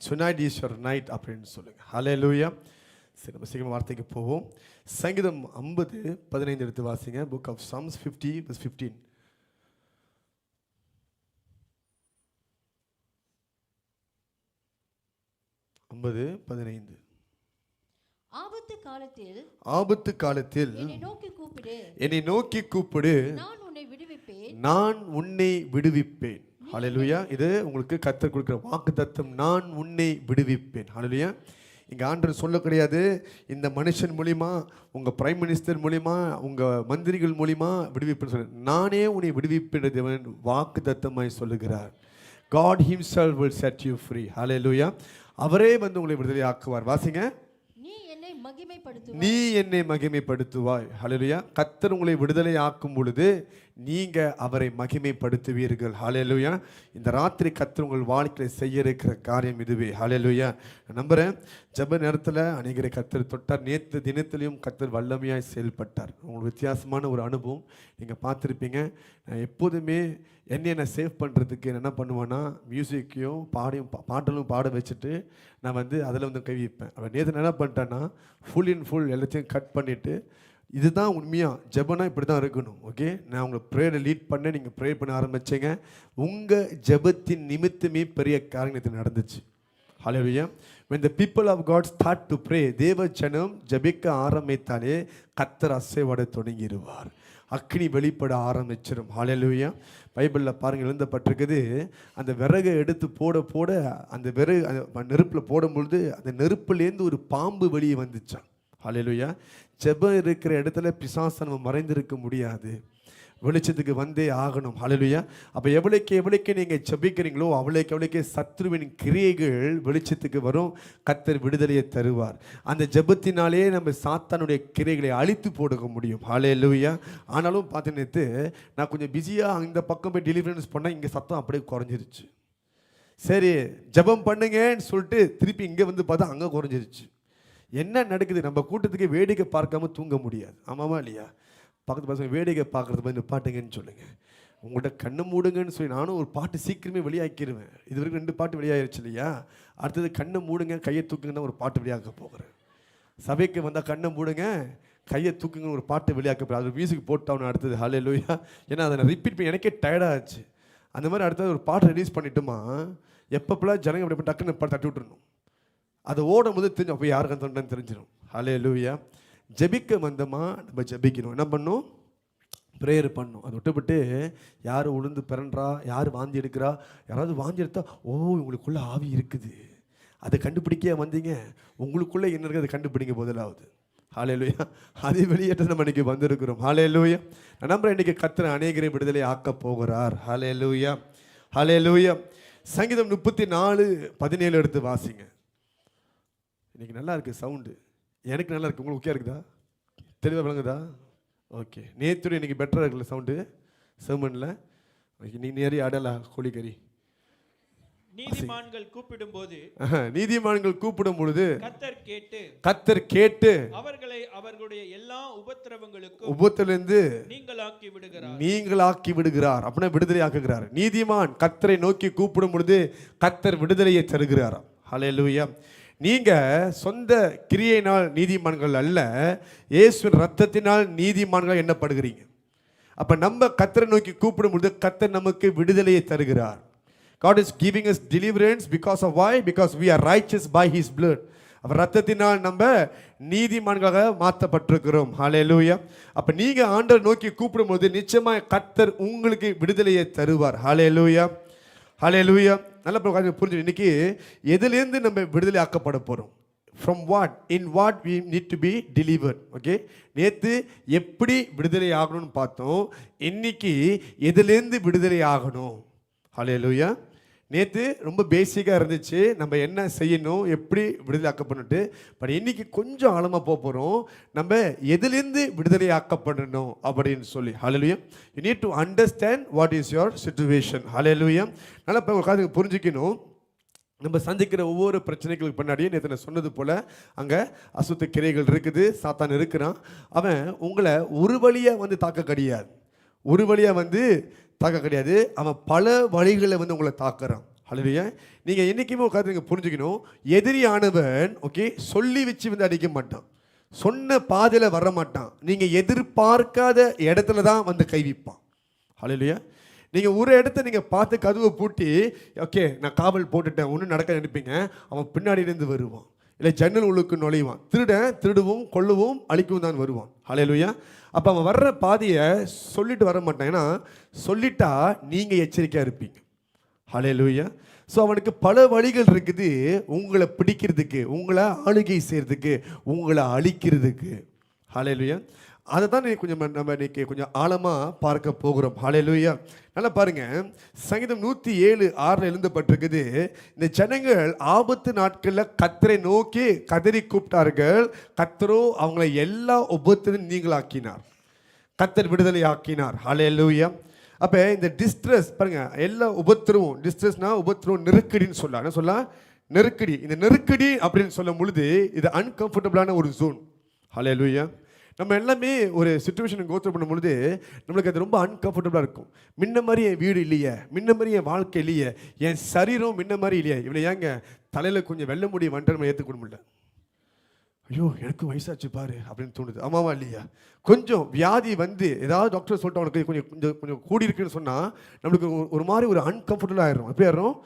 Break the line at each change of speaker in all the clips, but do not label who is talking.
tonight is your night அப்படின்னு சொல்லுங்க. ஹல்லேலூயா. சரி, நம்ம சீக்கிரம் வார்த்தைக்கு போவோம். சங்கீதம் 50:15 எடுத்து வாசிங்க. Book of Psalms 50:15. 50:15. ஆபத்து காலத்தில் என்னை நோக்கி கூப்பிடு, நான் உன்னை விடுவிப்பேன். ஹல்லேலூயா. இது உங்களுக்கு கர்த்தர் கொடுக்கிற வாக்குத்தத்தம், நான் உன்னை விடுவிப்பேன். ஹல்லேலூயா. இங்கே ஆண்டவர் சொல்ல கிடையாது, இந்த மனுஷன் மூலிமா, உங்கள் பிரைம் மினிஸ்டர் மூலிமா, உங்கள் மந்திரிகள் மூலிமா விடுவிப்பேன்னு சொல்ல, நானே உன்னை விடுவிப்பேன் தேவன் வாக்குத்தத்தமாய் சொல்லுகிறார். God himself will set you free. ஹல்லேலூயா. அவரே வந்து உங்களை விடுதலை ஆக்குவார். வாசிங்க. நீ என்னை மகிமைப்படுத்துவாய். ஹல்லேலூயா. கர்த்தர் உங்களை விடுதலை ஆக்கும் பொழுது நீங்க அவரை மகிமைப்படுத்துவீர்கள். ஹல்லேலூயா. இந்த ராத்திரி கர்த்தர் உங்கள் வாழ்க்கையில் செய்ய இருக்கிற காரியம் இதுவே. ஹல்லேலூயா. நம்புறேன், ஜெப நேரத்தில் அநேகரை கர்த்தர் தொட்டார். நேற்று தினத்திலையும் கர்த்தர் வல்லமையாய் செயல்பட்டார். உங்களுக்கு வித்தியாசமான ஒரு அனுபவம் நீங்கள் பார்த்துருப்பீங்க. நான் எப்போதுமே என்னை சேவ் பண்ணுறதுக்கு என்ன பண்ணுவேன்னா, மியூசிக்கையும் பாட்டலும் பாட வச்சுட்டு நான் வந்து அதில் வந்து கை வைப்பேன். அவன் நேற்று என்ன பண்ணிட்டேன்னா, ஃபுல் இன் ஃபுல் எல்லாத்தையும் கட் பண்ணிவிட்டு, இதுதான் உண்மையாக ஜெபனா இப்படி தான் இருக்கணும். ஓகே, நான் உங்களை ப்ரேயரை லீட் பண்ணேன், நீங்கள் ப்ரே பண்ண ஆரம்பிச்சிங்க. உங்கள் ஜெபத்தின் நிமித்தமே பெரிய காரியத்தில் நடந்துச்சு. ஹல்லேலூயா. when the people of God start to pray, தேவ ஜனம் ஜெபிக்க ஆரம்பித்தாலே கர்த்தர் அசைவாட தொடங்கிடுவார். அக்னி வெளிப்பட ஆரம்பிச்சிடும். ஹல்லேலூயா. பைபிளில் பாருங்கள் எழுதப்பட்டிருக்குது, அந்த விறகை எடுத்து போட அந்த விறகு நெருப்பில் போடும்பொழுது அந்த நெருப்புலேருந்து ஒரு பாம்பு வெளியே வந்துச்சான். ஹல்லேலூயா. ஜெபம் இருக்கிற இடத்துல பிசாசு நம்ம மறைந்திருக்க முடியாது, வெளிச்சத்துக்கு வந்தே ஆகணும். ஹல்லேலூயா. அப்போ எவ்வளோக்கு நீங்கள் ஜெபிக்கிறீங்களோ அவ்வளோக்கு சத்ருவின் கிரியைகள் வெளிச்சத்துக்கு வரும். கர்த்தர் விடுதலையை தருவார். அந்த ஜெபத்தினாலே நம்ம சாத்தானுடைய கிரியைகளை அழித்து போடுக்க முடியும். ஹல்லேலூயா. ஆனாலும் பார்த்துட்டு நான் கொஞ்சம் பிஸியாக இந்த பக்கம் போய் டெலிவரன்ஸ் பண்ணால் இங்கே சத்தம் அப்படியே குறைஞ்சிருச்சு. சரி, ஜெபம் பண்ணுங்கன்னு சொல்லிட்டு திருப்பி இங்கே வந்து பார்த்தா அங்கே குறைஞ்சிருச்சு. என்ன நடக்குது? நம்ம கூட்டத்துக்கு வேடிக்கை பார்க்காம தூங்க முடியாது. ஆமாமா இல்லையா? பக்கத்து பசங்க வேடிக்கை பார்க்குறது மாதிரி பாட்டுங்கன்னு சொல்லுங்கள். உங்கள்கிட்ட கண்ணு மூடுங்கன்னு சொல்லி நானும் ஒரு பாட்டு சீக்கிரமே வெளியாக்கிடுவேன். இது வரைக்கும் 2 பாட்டு வெளியாகிருச்சு இல்லையா? அடுத்தது கண்ணை மூடுங்க கையை தூக்குங்கன்னா ஒரு பாட்டு வெளியாக்க போகிறேன். சபைக்கு வந்தால் கண்ணை மூடுங்க கையை தூக்குங்கன்னு ஒரு பாட்டு வெளியாக்க போகிறேன். அது மியூசிக் போட்டான்னு அடுத்தது. ஹல்லேலூயா. ஏன்னா அதை நான் ரிப்பீட் பண்ணி எனக்கே டயர்டாகிடுச்சு. அந்த மாதிரி அடுத்தது ஒரு பாட்டை ரிலீஸ் பண்ணிட்டோமா, எப்பப்பெல்லாம் ஜனங்க அப்படி டக்குன்னு பாட்டு தட்டி விட்டுருணும். அதை ஓடும் போது தெரிஞ்சு அப்போ யாருக்கு தோணுன்னு தெரிஞ்சிடும். ஹல்லேலூயா. ஜெபிக்க வந்தோமா நம்ம ஜெபிக்கணும். என்ன பண்ணணும்? ப்ரேயர் பண்ணணும். அதை விட்டுவிட்டு யார் உளுந்து பிறன்றா, யார் வாந்தி எடுக்கிறா, யாராவது வாந்தி எடுத்தா, ஓ உங்களுக்குள்ளே ஆவி இருக்குது, அதை கண்டுபிடிக்க வந்தீங்க, உங்களுக்குள்ளே என்ன இருக்குது அதை கண்டுபிடிங்க முதலாவது. ஹல்லேலூயா. அதை வெளியேற்ற நம்ம இன்றைக்கி வந்திருக்கிறோம். ஹல்லேலூயா. நம்ம இன்றைக்கி கர்த்தர் அநேகரை விடுதலை ஆக்க போகிறார். ஹல்லேலூயா. ஹல்லேலூயா. சங்கீதம் 34:17 எடுத்து வாசிங்க. இன்றைக்கி நல்லா இருக்குது சவுண்டு, எனக்கு நல்லா இருக்குது. உங்களுக்கு ஓகே இருக்குதா? தெளிவாக விளங்குதா? ஓகே. நேற்று இன்றைக்கி பெட்டராக இருக்குல்ல சவுண்டு செர்மனில்? நீ நேரி அடலா கோழிக்கறி.
நீதிமான்கள் கூப்பிடும் பொழுது
கர்த்தர் கேட்டு
அவர்களை அவர்களுடைய எல்லா
உபத்திலிருந்து நீங்களாக்கி விடுகிறார். அப்படின்னா விடுதலை ஆக்குகிறார். நீதிமான் கர்த்தரை நோக்கி கூப்பிடும் பொழுது கர்த்தர் விடுதலையை தருகிறார். ஹல்லேலூயா. நீங்க சொந்த கிரியையினால் நீதிமான்கள் அல்ல, இயேசுவின் ரத்தத்தினால் நீதிமான்கள் எண்ணப்படுகிறீங்க. அப்ப நம்ம கர்த்தரை நோக்கி கூப்பிடும் பொழுது கர்த்தர் நமக்கு விடுதலையை தருகிறார். God is giving us deliverance because of why? Because we are righteous by his blood. அவர் ரத்தத்தினால் நம்ம நீதிமான்களாக மாற்றப்பட்டிருக்கிறோம். ஹல்லேலூயா. அப்ப நீங்க ஆண்டவரை நோக்கி கூப்பிடும் போது நிச்சயமாக கர்த்தர் உங்களுக்கு விடுதலையை தருவார். ஹல்லேலூயா. ஹல்லேலூயா. நல்ல புரிஞ்சு. இன்னைக்கு எதிலிருந்து நம்ம விடுதலை ஆக்கப்பட போறோம்? From what? In what we need to be delivered. Okay. நேற்று எப்படி விடுதலை ஆகணும்னு பார்த்தோம். இன்னைக்கு எதிலிருந்து விடுதலை ஆகணும்? ஹல்லேலூயா. நேற்று ரொம்ப பேசிக்காக இருந்துச்சு, நம்ம என்ன செய்யணும், எப்படி விடுதலை ஆக்கப்படணுட்டு. பட் இன்னைக்கு கொஞ்சம் ஆழமாக போகிறோம், நம்ம எதிலிருந்து விடுதலை ஆக்கப்படணும் அப்படின்னு சொல்லி. Hallelujah. You need to understand what is your situation. Hallelujah. நல்லா இப்போ புரிஞ்சுக்கணும். நம்ம சந்திக்கிற ஒவ்வொரு பிரச்சனைகளுக்கு பின்னாடியே நேற்று நான் சொன்னது போல் அங்கே அசுத்த கிரைகள் இருக்குது, சாத்தான் இருக்கிறான். அவன் உங்களை ஒரு வழியாக வந்து தாக்க கிடையாது, ஒரு வழியாக வந்து தாக்க கிடையாது, அவன் பல வழிகளை வந்து உங்களை தாக்குறான். ஹல்லேலூயா. நீங்க என்னைக்குமே உட்கார்ந்து நீங்க புரிஞ்சுக்கணும், எதிரியானவன் ஓகே சொல்லி வச்சு வந்து அடிக்க மாட்டான், சொன்ன பாதையில வர மாட்டான், நீங்க எதிர்பார்க்காத இடத்துல தான் வந்து கைவிப்பான். ஹல்லேலூயா. நீங்க ஒரு இடத்த நீங்க பார்த்து கதவை பூட்டி ஓகே நான் காவல் போட்டுட்டேன் ஒன்றும் நடக்க நினைப்பீங்க, அவன் பின்னாடியிலேருந்து வருவான், இல்லை ஜன்னல் உள்ளுக்கு நுழைவான். திருடுவும் கொல்லவும் அழிக்கவும் தான் வருவான். ஹல்லேலூயா. அப்போ அவன் வர்ற பாதையை சொல்லிட்டு வர மாட்டான், ஏன்னா சொல்லிட்டா நீங்கள் எச்சரிக்கையாக இருப்பீங்க. ஹல்லேலூயா. ஸோ அவனுக்கு பல வழிகள் இருக்குது உங்களை பிடிக்கிறதுக்கு, உங்களை ஆளுகை செய்கிறதுக்கு, உங்களை அழிக்கிறதுக்கு. ஹல்லேலூயா. அதை தான் நம்ம இன்னைக்கு கொஞ்சம் ஆழமாக பார்க்க போகிறோம். ஹல்லேலூயா. நல்லா பாருங்க, சங்கீதம் 107:6 எழுதப்பட்டிருக்குது, இந்த ஜனங்கள் ஆபத்து நாட்களில் கர்த்தரை நோக்கி கதறி கூப்பிட்டார்கள், கர்த்தரோ அவங்களை எல்லா உபத்திலும் நீங்களாக்கினார், கர்த்தர் விடுதலை ஆக்கினார். ஹல்லேலூயா. அப்போ இந்த டிஸ்ட்ரெஸ் பாருங்க, எல்லா உபத்திரவும், டிஸ்ட்ரெஸ்னா உபத்திரவும் நெருக்கடின்னு சொல்லலாம். என்ன சொல்லலாம்? நெருக்கடி. இந்த நெருக்கடி அப்படின்னு சொல்லும் பொழுது இது அன்கம்ஃபர்டபுளான ஒரு ஜோன். ஹல்லேலூயா. நம்ம எல்லாமே ஒரு சுச்சுவேஷனை கோத்ரூ பண்ணும் பொழுது நம்மளுக்கு அது ரொம்ப அன்கம்ஃபர்டபுளாக இருக்கும். முன்ன மாதிரி என் வீடு இல்லையே, முன்ன மாதிரி என் வாழ்க்கை இல்லையே, என் சரீரம் முன்ன மாதிரி இல்லையே, இவனை ஏங்க தலையில் கொஞ்சம் வெள்ள முடி வந்துட்டு நம்ம ஏற்றுக்க முடியல, ஐயோ எனக்கு வயசாச்சு பாரு அப்படின்னு தோணுது. ஆமாவா இல்லையா? கொஞ்சம் வியாதி வந்து ஏதாவது டாக்டர் சொல்லிட்டு அவனுக்கு கொஞ்சம் கூடி இருக்குன்னு சொன்னால் நம்மளுக்கு ஒரு மாதிரி ஒரு அன்கம்ஃபர்டபுளாக ஆயிடும். எப்படி ஆயிரும்?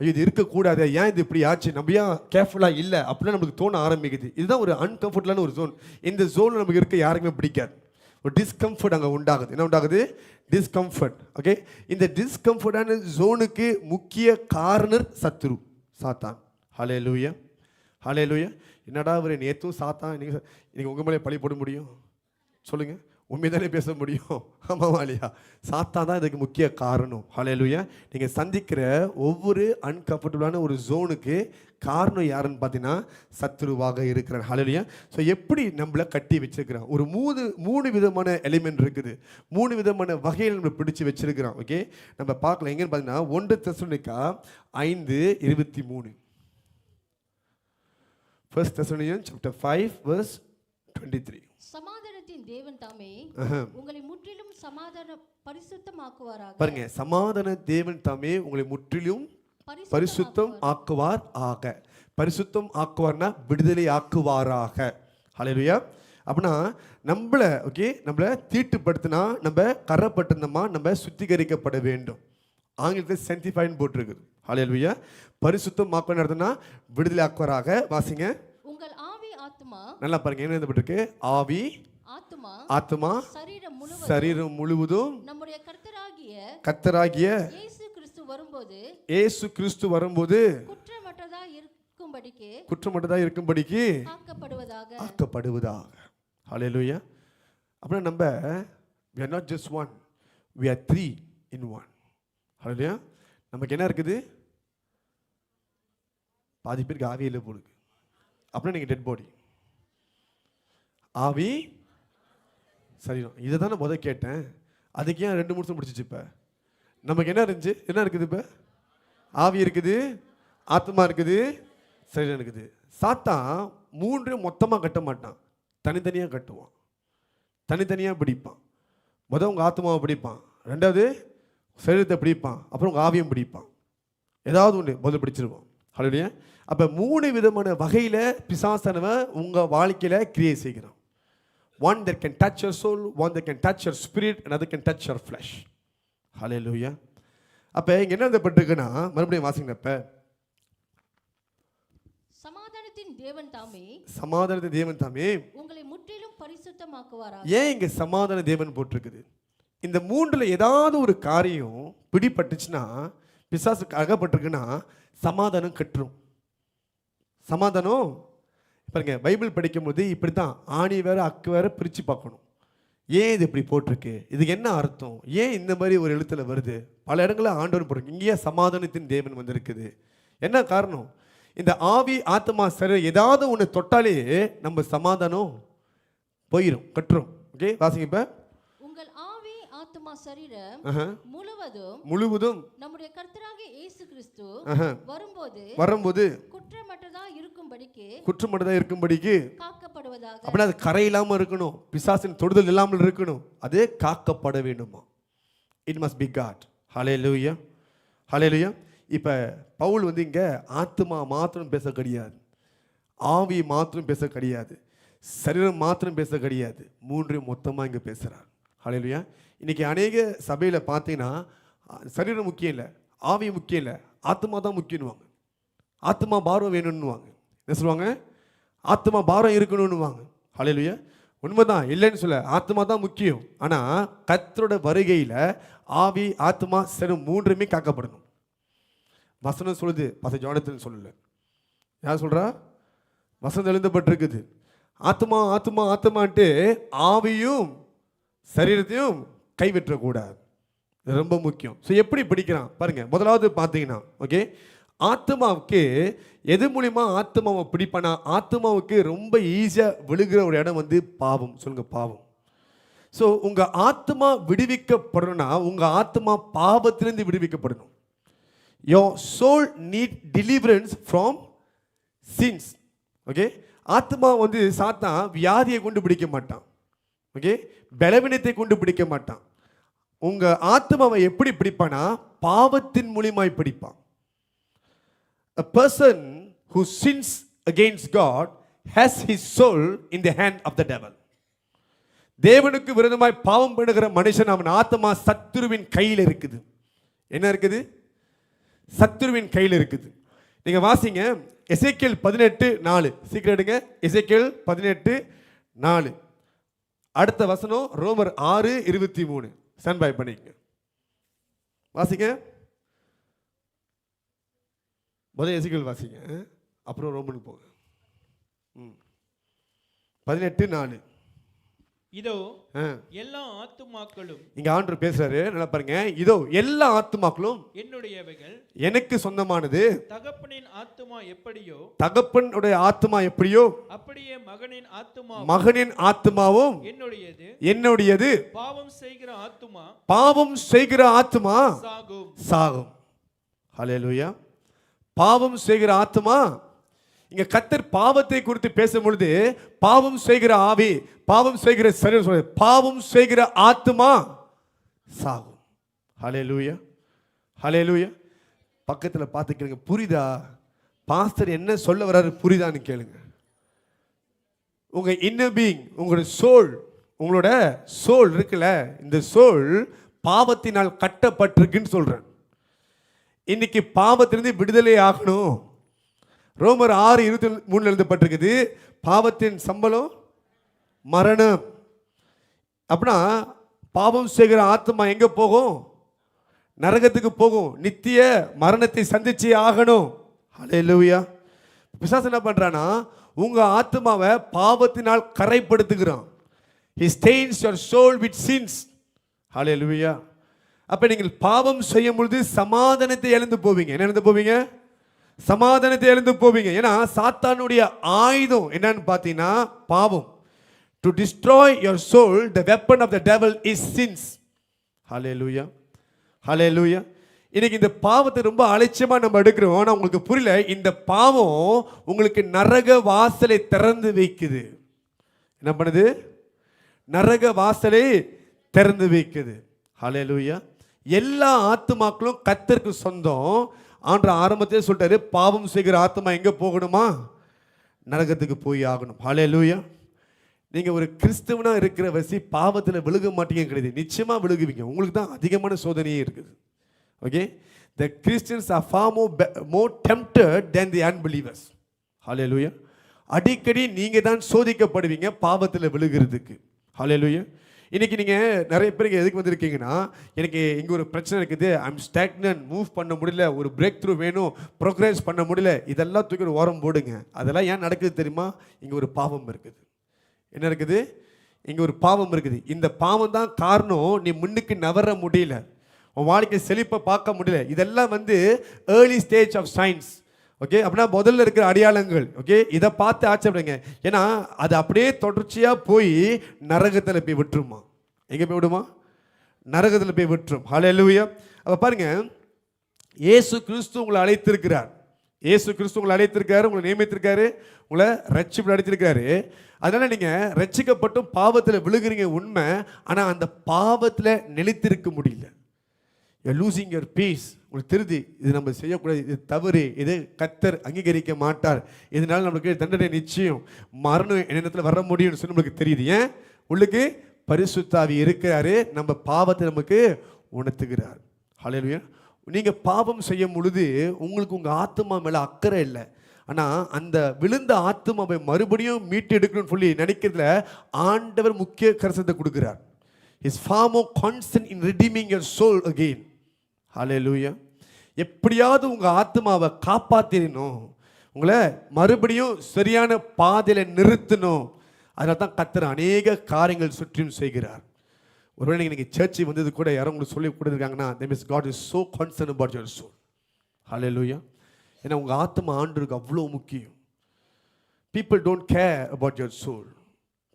ஐயோ இது இருக்கக்கூடாது, ஏன் இது இப்படி ஆச்சு, நம்ம ஏன் கேர்ஃபுல்லாக இல்லை அப்படின்னு நம்மளுக்கு தோண ஆரம்பிக்குது. இதுதான் ஒரு அன்கம்ஃபர்டபுளான ஒரு ஜோன். இந்த ஜோன் நமக்கு இருக்க யாருக்குமே பிடிக்காது. ஒரு டிஸ்கம்ஃபர்ட் அங்கே உண்டாகுது. என்ன உண்டாகுது? டிஸ்கம்ஃபர்ட். ஓகே, இந்த டிஸ்கம்ஃபர்டான ஜோனுக்கு முக்கிய காரணர் சத்துரு, சாத்தான். ஹல்லேலூயா. ஹல்லேலூயா. என்னடா ஒரு நேற்றும் சாத்தான், நீங்கள் உங்கள் மேலே பழி போட முடியும்? சொல்லுங்கள், உண்மைதானே பேச முடியும்? ஆமாவா இல்லையா? சாத்தா தான் இதுக்கு முக்கிய காரணம். ஹல்லேலூயா. நீங்கள் சந்திக்கிற ஒவ்வொரு அன்கம்ஃபர்டபுளான ஒரு ஜோனுக்கு காரணம் யாருன்னு பார்த்தீங்கன்னா சத்துருவாக இருக்கிறார். ஹல்லேலூயா. ஸோ எப்படி நம்மளை கட்டி வச்சிருக்கிறான்? ஒரு மூணு விதமான எலிமெண்ட் இருக்குது, 3 விதமான வகையில் நம்ம பிடிச்சி வச்சிருக்கிறோம். ஓகே, நம்ம பார்க்கலாம். எங்கன்னு பார்த்தீங்கன்னா 1 தெசலோனிக்கா 5:23. 1 Thessalonians chapter 5 verse 23.
சமாதானத்தின் தேவன் தாமே உங்களை முற்றிலும் பரிசுத்தமாக்குவாராக.
பாருங்க, சமாதான தேவன் தாமே உங்களை முற்றிலும் பரிசுத்தம் ஆக்குவார் ஆக. பரிசுத்தம் ஆக்குவார்னா விடுதலை ஆக்குவாராக. ஹல்லேலூயா. அப்படின்னா நம்மளை நம்மளை தீட்டுப்படுத்தினா, நம்ம கரப்பட்டிருந்தோமா, நம்ம சுத்திகரிக்கப்பட வேண்டும். ஆங்கிலத்தில் சென்டிஃபைன்னு போட்டிருக்குது. ஹல்லேலூயா. பரிசுத்தம் ஆக்குவார் அர்த்தம்னா விடுதலை ஆக்குவாராக. வாசிங்க.
உங்கள் ஆவி ஆத்மா, நல்லா
பாருங்க என்ன எழுதப்பட்டிருக்கு, ஆவி ஆத்மா சரீரம் முழுவதும் நம்முடைய கர்த்தராகிய இயேசு கிறிஸ்து வரும்போது குற்றமற்றதா இருக்கும்படிக்கு ஆக்கப்படுவதாக. ஹல்லேலூயா. அப்படின்னா நம்ம we are not just one, we are 3 in 1. ஹல்லேலூயா. நமக்கு என்ன இருக்குது? பாதி பேருக்கு ஆவி இல்லை போலுக்கு. அப்படின்னா நீங்கள் டெட் பாடி, ஆவி சரீரம். இதை தான் நான் முதல் கேட்டேன், அதுக்கு ஏன் 2 நிமிஷம் முடிச்சிச்சு? இப்போ நமக்கு என்ன இருந்துச்சு? என்ன இருக்குது? இப்போ ஆவி இருக்குது, ஆத்மா இருக்குது, சரீரம் இருக்குது. சாத்தான் 3 மொத்தமாக கட்ட மாட்டான், தனித்தனியாக கட்டுவான், தனித்தனியாக பிடிப்பான். உங்கள் ஆத்மாவை பிடிப்பான், 2வது சரீரத்தை பிடிப்பான், அப்புறம் உங்கள் ஆவியும் பிடிப்பான். ஏதாவது ஒன்று முதல் பிடிச்சிருவான். ஹல்லேலூயா. அப்போ 3 விதமான வகையில் பிசாசானவன் உங்கள் வாழ்க்கையில் கிரியேட் செய்கிறான். One that can touch your soul, one that can touch your spirit, another can touch your flesh. Hallelujah. அப்போ இங்கே என்ன எழுதப்பட்டிருக்குன்னா, மறுபடியும் வாசிங்கப்ப, சமாதானத்தின் தேவன் தாமே உங்களை முற்றிலும் பரிசுத்தமாக்குவாராக. ஏன் இங்கே சமாதான தேவன் போட்டிருக்குது? இந்த 3ல் ஏதாவது ஒரு காரியம் பிடிபட்டுச்சுன்னா, பிசாசுக்கு அகப்பட்டிருக்குன்னா சமாதானம் கட்டுரும். சமாதானம் பாருங்க, பைபிள் படிக்கும்போது இப்படி தான் ஆணி வேற அக்கு வேற பிரித்து பார்க்கணும். ஏன் இது இப்படி போட்டிருக்கு, இதுக்கு என்ன அர்த்தம், ஏன் இந்த மாதிரி ஒரு எழுத்துல வருது? பல இடங்களில் ஆண்டவர் போட்டிருக்கு, இங்கேயே சமாதானத்தின் தேவன் வந்திருக்குது. என்ன காரணம்? இந்த ஆவி ஆத்மா சரீரம் ஏதாவது ஒன்று தொட்டாலே நம்ம சமாதானம் போயிடும், கட்டுரும். ஓகே, வாசிங்க. இப்போ உங்கள் ஆவி ஆத்மா சரீரம் முழுவதும் நம்முடைய கர்த்தராகிய இயேசு கிறிஸ்து வரும்போது குற்றமற்றதா இருக்கும்படிக்கு காக்கப்படுவதாக. அப்படின்னா அது கரை இல்லாமல் இருக்கணும், பிசாசின் தொடுதல் இல்லாமல் இருக்கணும், அது காக்கப்பட வேண்டுமா. It must be God. Hallelujah. Hallelujah. இப்போ பவுல் வந்து இங்கே ஆத்மா மாத்திரம் பேச கிடையாது, ஆவி மாத்திரம் பேச கிடையாது, சரீரம் மாத்திரம் பேச கிடையாது, மூன்றையும் மொத்தமாக இங்கே பேசுகிறார். ஹல்லேலூயா. இன்னைக்கு அநேக சபையில் பார்த்தீங்கன்னா சரீரம் முக்கியம் இல்லை, ஆவி முக்கியம் இல்லை, ஆத்மா தான் முக்கியம்னுவாங்க. ஆத்மா பாரம் வேணும்னுவாங்க. என்ன சொல்லுவாங்க? ஆத்மா பாரம் இருக்கணும்னுவாங்க. ஹல்லேலூயா. உண்மைதான், இல்லைன்னு சொல்ல, ஆத்மா தான் முக்கியம். ஆனால் கர்த்தரோட வருகையில் ஆவி ஆத்மா சரீரம் மூன்றுமே காக்கப்படணும். வசனம் சொல்லுது, பாஸ்டர் ஜானத்தன் சொல்லல, யார் சொல்கிறா? வசனம் எழுதப்பட்டிருக்குது. ஆத்மா ஆத்மா ஆத்மான்ட்டு ஆவியும் சரீரத்தையும் கைவிட்டக்கூடாது. இது ரொம்ப முக்கியம். ஸோ எப்படி பிடிக்கிறான் பாருங்க. முதலாவது பார்த்தீங்கன்னா, ஓகே, ஆத்மாவுக்கு எது மூலிமா ஆத்மாவை பிடிப்பானா, ஆத்மாவுக்கு ரொம்ப ஈஸியாக விழுகிற ஒரு இடம் வந்து பாவம். சொல்லுங்க, பாவம். ஸோ உங்கள் ஆத்மா விடுவிக்கப்படணும்னா உங்கள் ஆத்மா பாவத்திலிருந்து விடுவிக்கப்படணும். Your soul need deliverance from sins. Okay, ஆத்மா வந்து சாத்தான் வியாதியை கொண்டு பிடிக்க மாட்டான். ஓகே, பலவீனத்தை கொண்டு பிடிக்க மாட்டான். உங்க ஆத்மாவை எப்படி பிடிப்பானா, பாவத்தின் மூலியமாய் பிடிப்பான். A person who sins against God has his soul in the hand of the devil. தேவனுக்கு விரோதமாய் பாவம் பண்ணுகிற மனுஷன், அவன் ஆத்மா சத்துருவின் கையில் இருக்குது. என்ன இருக்குது? சத்துருவின் கையில் இருக்குது. நீங்க வாசிங்க எசேக்கியேல் 18:4. சீக்கிரம் எடுங்க. எசேக்கியேல் 18:4. அடுத்த வசனம் ரோமர் 6:23. ஸ்டாண்ட் பை பண்ணிக்கங்க. வாசிங்க. முதல்ல எசேக்கியேல் வாசிங்க, அப்புறம் ரோமனுக்கு போங்க. 18:4.
இதோ எல்லா ஆத்துமாக்களும்,
இங்க ஆண்டவர் பேசுறாரு, நல்லா பாருங்க. இதோ எல்லா ஆத்துமாக்களும்
என்னுடையவைகள்,
எனக்கு சொந்தமானது.
தகப்பனின் ஆத்துமா எப்படியோ,
தகப்பனுடைய ஆத்மா எப்படியோ
அப்படியே மகனின் ஆத்துமா,
மகனின் ஆத்மாவும்
என்னுடையது.
என்னுடையது.
பாவம் செய்கிற ஆத்துமா,
பாவம் செய்கிற ஆத்மா
சாகும்.
சாகும். ஹல்லேலூயா. பாவம் செய்கிற ஆத்மா, இங்க கர்த்தர் பாவத்தை குறித்து பேசும் பொழுது பாவம் செய்கிற ஆவி, பாவம் செய்கிற சரீரம் சொல்றது, பாவம் செய்கிற ஆத்மா சாகும். ஹல்லேலூயா, ஹல்லேலூயா. பக்கத்துல பார்த்து கேளுங்க, புரியுதா? பாஸ்டர் என்ன சொல்ல வர்றாரு புரியுதான்னு கேளுங்க. உங்க இன்னர் பீயிங், உங்களோட சோல், உங்களோட சோல் இருக்குல்ல, இந்த சோல் பாவத்தினால் கட்டப்பட்டிருக்குன்னு சொல்றேன். இன்னைக்கு பாவத்திலிருந்து விடுதலை ஆகணும். ரோமர் 6:23 எழுதப்பட்டிருக்குது, பாவத்தின் சம்பளம் மரணம். அப்படின்னா பாவம் செய்கிற ஆத்மா எங்க போகும்? நரகத்துக்கு போகும். நித்திய மரணத்தை சந்திச்சு ஆகணும். ஹல்லேலூயா. பிசாசு என்ன பண்றானா, உங்க ஆத்மாவை பாவத்தினால் கரைப்படுத்துகிறான். He stains your soul with sins. ஹல்லேலூயா. அப்ப நீங்கள் பாவம் செய்யும் பொழுது சமாதானத்தை இழந்து போவீங்க. என்ன இழந்து போவீங்க? சமாதானத்தை இழந்து போவீங்க. ஏன்னா சாத்தானுடைய ஆயுதம் என்னன்னு பார்த்தீங்கன்னா பாவம். To destroy your soul, the weapon of the devil is sins. Hallelujah. Hallelujah. இன்னைக்கு இந்த பாவத்தை ரொம்ப அலட்சியமா நம்ம எடுக்கிறோம். ஆனா உங்களுக்கு புரியல, இந்த பாவம் உங்களுக்கு நரக வாசலை திறந்து வைக்குது. என்ன பண்ணுது? நரக வாசலை திறந்து வைக்குது. ஹல்லேலூயா. எல்லா ஆத்துமாக்களும் கர்த்தருக்கு சொந்தம். ஆண்டவர் ஆரம்பத்திலே சொல்லிட்டாரு, பாவம் செய்கிற ஆத்மா எங்க போகணுமா? நரகத்துக்கு போய் ஆகணும். ஹல்லேலூயா. நீங்க ஒரு கிறிஸ்தவனா இருக்கிற வசி பாவத்தில் விழுக மாட்டீங்க கிடையாது, நிச்சயமா விழுகுவீங்க. உங்களுக்கு தான் அதிகமான சோதனையே இருக்குது. Okay, the Christians are far more tempted than the unbelievers. ஹல்லேலூயா. அடிக்கடி நீங்க தான் சோதிக்கப்படுவீங்க பாவத்தில் விழுகிறதுக்கு. ஹல்லேலூயா. இன்னைக்கு நீங்க நிறைய பேருக்கு எதுக்கு வந்திருக்கீங்கன்னா, எனக்கு இங்க ஒரு பிரச்சனை இருக்குது, ஐம் ஸ்டாக்னன்ட், மூவ் பண்ண முடியல, ஒரு பிரேக் த்ரூ வேணும், ப்ரோக்ரஸ் பண்ண முடியல, இதெல்லாம் தூக்கி ஒரு ஓரம் போடுங்க. அதெல்லாம் ஏன் நடக்குது தெரியுமா? இங்க ஒரு பாவம் இருக்குது. என்ன இருக்குது? இங்க ஒரு பாவம் இருக்குது. இந்த பாவம் தான் காரணம், நீ முன்னுக்கு நவர முடியல, உன் வாழ்க்கை செழிப்பை பார்க்க முடியல. இதெல்லாம் வந்து early stage of science. Okay, அப்படின்னா முதல்ல இருக்கிற அடையாளங்கள். ஓகே, இதை பார்த்து ஆச்சரியப்படுங்க. ஏன்னா அது அப்படியே தொடர்ச்சியாக போய் நரகத்தில் போய் விட்டுருமா? எங்கே போய் விடுமா? நரகத்தில் போய் விட்டுரும். ஹல்லேலூயா. அப்போ பாருங்க, இயேசு கிறிஸ்து உங்களை அழைத்திருக்கிறார். இயேசு கிறிஸ்து உங்களை அழைத்திருக்காரு, உங்களை நியமித்திருக்காரு, உங்களை ரட்சிப்பு அழைத்திருக்காரு. அதனால நீங்க ரட்சிக்கப்பட்டும் பாவத்தில் விழுகிறீங்க உண்மை. ஆனால் அந்த பாவத்தில் நிலைத்திருக்க முடியல. You losing your peace. உங்களுக்கு தெரியுது இது நம்ம செய்யக்கூடாது, இது தவறு, இது கர்த்தர் அங்கீகரிக்க மாட்டார், இதனால நம்மளுக்கு தண்டனை நிச்சயம், மரணம் என்னிடத்தில் வர முடியும்னு சொல்லி நம்மளுக்கு தெரியுது. ஏன்? உள்ளுக்கு பரிசுத்த ஆவி இருக்கிறாரு, நம்ம பாவத்தை நமக்கு உணர்த்துகிறார். ஹல்லேலூயா. நீங்கள் பாவம் செய்யும் பொழுது உங்களுக்கு உங்கள் ஆத்மா மேலே அக்கறை இல்லை. ஆனால் அந்த விழுந்த ஆத்மாவை மறுபடியும் மீட்டு எடுக்கணும்னு சொல்லி நினைக்கிறதுல ஆண்டவர் முக்கிய கரிசனத்தை கொடுக்கிறார். Is far more constant in redeeming your soul again. ஹல்லேலூயா. எப்படியாவது உங்கள் ஆத்மாவை காப்பாற்றிடணும், உங்களை மறுபடியும் சரியான பாதையில் நிறுத்தணும். அதனால தான் கர்த்தர் அநேக காரியங்கள் சுற்றியும் செய்கிறார். ஒருவேளை நீங்கள் சர்ச்சை வந்தது கூட யாரும் உங்களுக்கு சொல்லி கொடுத்துருக்காங்கன்னா, that means God is so concerned about your soul. ஹல்லேலூயா. ஏன்னா உங்கள் ஆத்மா ஆண்டவருக்கு அவ்வளோ முக்கியம். People don't care about your soul.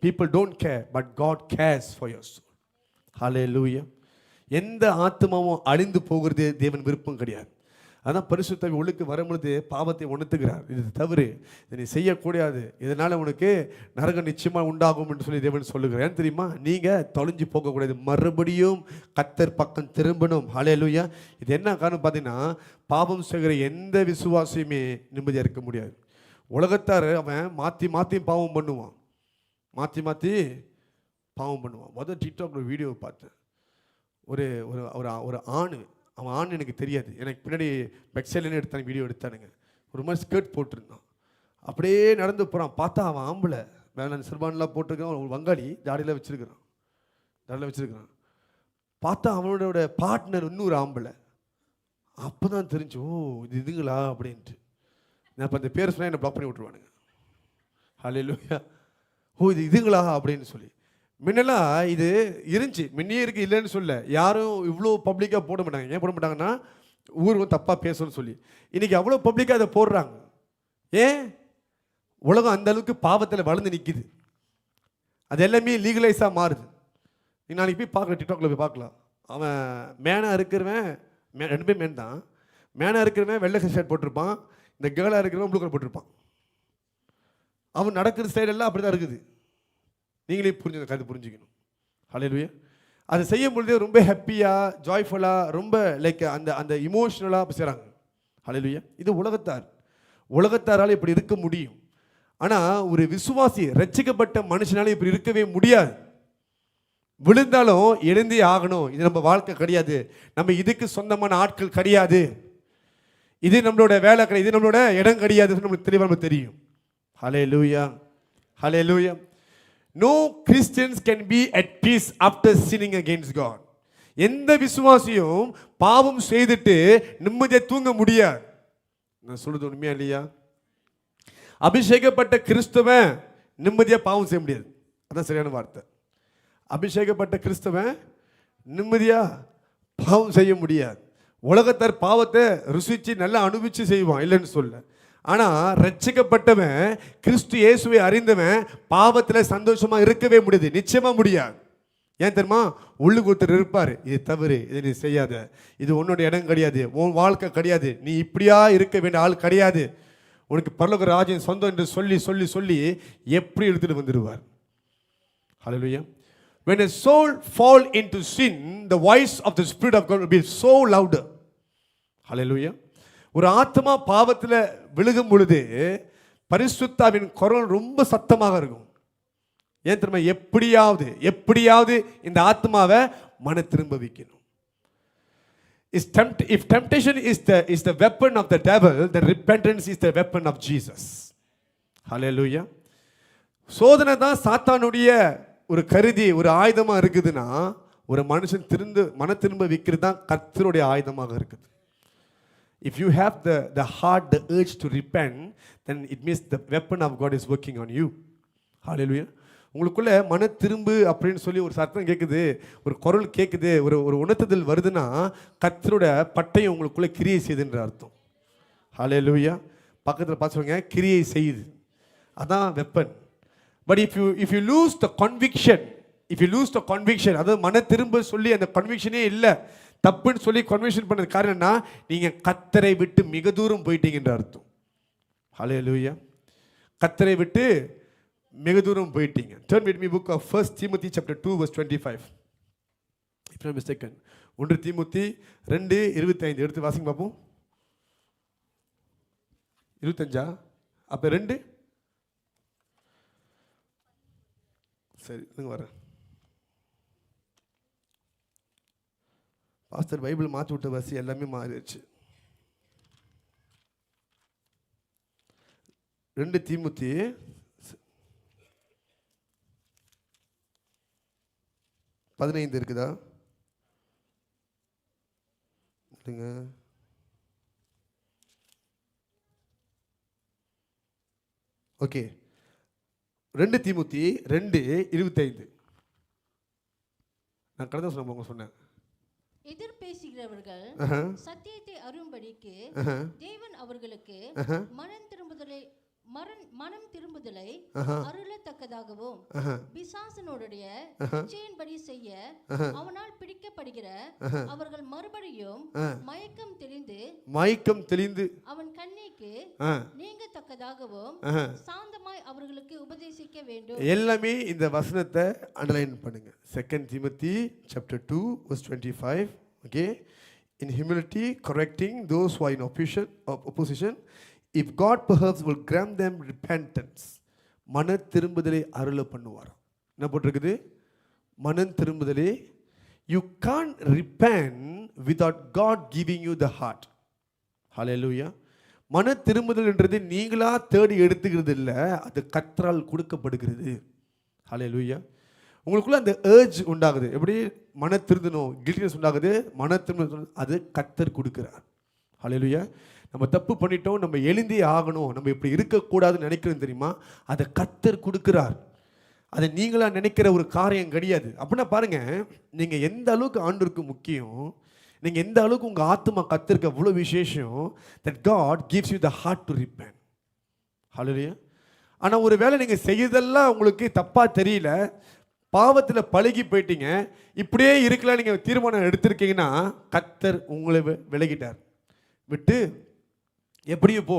People don't care, but God cares for your soul. ஹல்லேலூயா. எந்த ஆத்மாவும் அழிந்து போகிறது தேவன் விருப்பம் கிடையாது. அதான் பரிசுத்த ஆவி உள்ளுக்கு வரும்பொழுது பாவத்தை உணர்த்துகிறார். இது தவறு, இதை நீ செய்யக்கூடாது, இதனால் உனக்கு நரகம் நிச்சயமாக உண்டாகும் என்று சொல்லி தேவன் சொல்லுகிறார். ஏன் தெரியுமா? நீங்கள் தொலைஞ்சு போகக்கூடாது, மறுபடியும் கர்த்தர் பக்கம் திரும்பணும். ஹல்லேலூயா. இது என்ன காரணம் பார்த்தீங்கன்னா, பாவம் செய்கிற எந்த விசுவாசியுமே நிம்மதியாக இருக்க முடியாது. உலகத்தார் அவன் மாற்றி மாற்றி பாவம் பண்ணுவான், மாற்றி மாற்றி பாவம் பண்ணுவான். முதல் டிக்டாக்ல வீடியோ பார்த்தேன். ஒரு ஒரு ஒரு ஆண், அவன் ஆண் எனக்கு தெரியாது, எனக்கு பின்னாடி பெக்சைலன்னு எடுத்தாங்க, வீடியோ எடுத்தானுங்க. ஒரு மாதிரி ஸ்கர்ட் போட்டிருந்தான், அப்படியே நடந்து போகிறான். பார்த்தா அவன் ஆம்பளை, வேலை சிறுபான்லாம் போட்டிருக்கான், ஒரு வங்காளி தாடியில் வச்சுருக்கிறான். பார்த்தா அவனோட பார்ட்னர் இன்னொரு ஆம்பளை. அப்போ தான் தெரிஞ்சு, ஓ இது இதுங்களா அப்படின்ட்டு. நான் இப்போ அந்த பேர் சொன்னால் என்னை பிளாக் பண்ணி விட்ருவானுங்க. ஹல்லேலூயா. ஓ இது இதுங்களா அப்படின்னு சொல்லி. முன்னெல்லாம் இது இருந்துச்சு, முன்னே இருக்கு, இல்லைன்னு சொல்ல. யாரும் இவ்வளோ பப்ளிக்காக போட மாட்டாங்க. ஏன் போட மாட்டாங்கன்னா, ஊர் தப்பாக பேசணும்னு சொல்லி. இன்றைக்கி அவ்வளோ பப்ளிக்காக அதை போடுறாங்க. ஏன்? உலகம் அந்த அளவுக்கு பாவத்தில் வளர்ந்து நிற்கிது, அது எல்லாமே லீகலைஸாக மாறுது. நீ நாளைக்கு போய் பார்க்கலாம், டிக்டாக்ல போய் பார்க்கலாம். அவன் மேனாக இருக்கிறவன், ரெண்டு பேர் மேன் தான். மேனாக இருக்கிறவன் வெள்ளை ஷர்ட் போட்டிருப்பான், இந்த கேர்ளாக இருக்கிறவன் ப்ளூ கலர் போட்டிருப்பான். அவன் நடக்கிற ஸ்டைல் எல்லாம் அப்படி தான் இருக்குது. நீங்களே புரிஞ்சுக்கணும். ஹல்லேலூயா. அதை செய்யும் பொழுதே ரொம்ப ஹாப்பியாக, ஜாய்ஃபுல்லாக, ரொம்ப லைக் அந்த அந்த இமோஷ்னலாக அப்போ செய்கிறாங்க. ஹல்லேலூயா. இது உலகத்தாரால் இப்படி இருக்க முடியும். ஆனால் ஒரு விசுவாசி, ரட்சிக்கப்பட்ட மனுஷனால இப்படி இருக்கவே முடியாது. விழுந்தாலும் எழுந்தே ஆகணும். இது நம்ம வாழ்க்கை கிடையாது, நம்ம இதுக்கு சொந்தமான ஆட்கள் கிடையாது, இது நம்மளோட வேலை கிடையாது, இது நம்மளோட இடம் கிடையாது, நம்மளுக்கு தெளிவாக தெரியும். ஹல்லேலூயா. ஹல்லேலூயா. No Christians can be at peace after sinning against God. எந்த விசுவாசியும் பாவம் செய்துட்டு நிம்மதியை தூங்க முடியாது. நான் சொல்றது உண்மையா இல்லையா? அபிஷேகப்பட்ட கிறிஸ்தவன் நிம்மதியாக பாவம் செய்ய முடியாது. அதான் சரியான வார்த்தை. அபிஷேகப்பட்ட கிறிஸ்தவன் நிம்மதியாக பாவம் செய்ய முடியாது. உலகத்தார் பாவத்தை ருசிச்சு நல்லா அனுபவிச்சு செய்வான், இல்லைன்னு சொல்ல. ஆனால் ரட்சிக்கப்பட்டவன், கிறிஸ்து இயேசுவை அறிந்தவன் பாவத்தில் சந்தோஷமாக இருக்கவே முடியாது, நிச்சயமாக முடியாது. ஏன் தெரியுமா? உள்ளுக்கு ஒருத்தர் இருப்பார், இது தவறு, இதை நீ செய்யாத, இது உன்னோட இடம் கிடையாது, உன் வாழ்க்கை கிடையாது, நீ இப்படியா இருக்க வேண்டிய ஆள் கிடையாது, உனக்கு பரலோக ராஜ்யம் சொந்தம் என்று சொல்லி சொல்லி சொல்லி எப்படி எடுத்துட்டு வந்துடுவார். ஹல்லேலூயா. When a soul fall into sin, the voice of the Spirit of God will be so louder. ஹல்லேலூயா. ஒரு ஆத்மா பாவத்தில் விழுகும் பொழுது பரிசுத்தாவின் குரல் ரொம்ப சத்தமாக இருக்கும். ஏன் தெரியுமா? எப்படியாவது இந்த ஆத்மாவை மன திரும்ப வைக்கணும். If temptation is the weapon of the devil, then repentance is the weapon of Jesus. Hallelujah. சோதனை தான் சாத்தானுடைய ஒரு கருதி, ஒரு ஆயுதமா இருக்குதுன்னா, ஒரு மனுஷன் மன திரும்ப வைக்கிறது தான் கர்த்தருடைய ஆயுதமாக இருக்குது. If you have the heart, the urge to repent, then it means the weapon of God is working on you. Hallelujah. உங்களுக்குள்ள மன திரும்பு அப்படின்னு சொல்லி ஒரு சத்தம் கேட்குது, ஒரு குரல் கேட்குது, ஒரு உணர்த்துதல் வருதுன்னா கர்த்தருடைய பட்டயம் உங்களுக்குள்ள கிரியை செய்யுதுன்ற அர்த்தம். ஹல்லேலூயா. பக்கத்தில் பார்த்துருங்க, கிரியை செய்யுது, அதான் weapon. But if you lose the conviction, அதாவது மன திரும்ப சொல்லி அந்த கன்விக்ஷனே இல்லை, தப்புன்னு சொல்லி கன்விக்ஷன் பண்ணது காரணம்னா நீங்கள் கர்த்தரை விட்டு மிக தூரம் போயிட்டீங்கன்ற அர்த்தம். ஹல்லேலூயா. கர்த்தரை விட்டு மிக தூரம் போயிட்டீங்க. Turn with me book of 1 Timothy chapter 2 verse 25. If I'm mistaken. 1 Timothy 2:25 எடுத்து வாசிங்க பார்ப்போம். 25 அப்போ 2 சரி நீங்க வரேன். பாஸ்டர் பைபிள் மாற்றி விட்ட வசி எல்லாமே மாறிடுச்சு. 2 தீமோத்தி 15 இருக்குதா இல்லைங்க? ஓகே, 2 தீமோத்தி 2:25 நான் கடந்த சொன்னேன்.
எதிர் பேசுகிறவர்கள் சத்தியத்தை அறியும்படிக்கு தேவன் அவர்களுக்கு மனம் திரும்புதலை அருளத்தக்கதாகவும் பிசாசனுடைய இச்சையின்படி செய்ய அவனால் பிடிக்கப்படுகிற அவர்கள் மறுபடியும் மயக்கம் தெளிந்து அவன் கண்ணிக்கு நீங்கத்தக்கதாகவும் சாந்தமாய் அவர்களுக்கு உபதேசிக்க வேண்டும்.
எல்லாமே இந்த வசனத்தை அண்டர்லைன் பண்ணுங்க. 2 Timothy chapter 2 verse 25. Okay, in humility correcting those who are in opposition, if God perhaps will grant them repentance, மன திரும்புதலை அருள பண்ணுவார். என்ன போட்டிருக்குது? மனம் திரும்புதலே. You can't repent without God giving you the heart. Hallelujah. மன திரும்புதல் என்றது நீங்களா தேடி எடுத்துக்கிறது இல்லை, அது கர்த்தரால் கொடுக்கப்படுகிறது. Hallelujah. உங்களுக்குள்ள அந்த ஏர்ஜ் உண்டாகுது. எப்படி மன திருந்தணும், கில்டினஸ் உண்டாகுது, மன திரும்புதல் அது கர்த்தர் கொடுக்கிறார். ஹல்லேலூயா. நம்ம தப்பு பண்ணிட்டோம், நம்ம எழுந்தே ஆகணும், நம்ம இப்படி இருக்கக்கூடாதுன்னு நினைக்கிறோம் தெரியுமா, அதை கர்த்தர் கொடுக்கிறார். அதை நீங்களா நினைக்கிற ஒரு காரியம் கிடையாது. அப்படின்னா பாருங்க, நீங்கள் எந்த அளவுக்கு ஆண்டவருக்கு முக்கியம், நீங்கள் எந்த அளவுக்கு உங்கள் ஆத்மா கர்த்தருக்கு அவ்வளோ விசேஷம், that God gives you the heart to repent. ஹல்லேலூயா. ஆனால் ஒரு வேளை நீங்கள் செய்யறதெல்லாம் உங்களுக்கு தப்பாக தெரியல, பாவத்தில் பழகி போயிட்டீங்க, இப்படியே இருக்கலாம் நீங்கள் தீர்மானம் எடுத்திருக்கீங்கன்னா கர்த்தர் உங்களை விலகிட்டார். விட்டு எப்படியோ போ,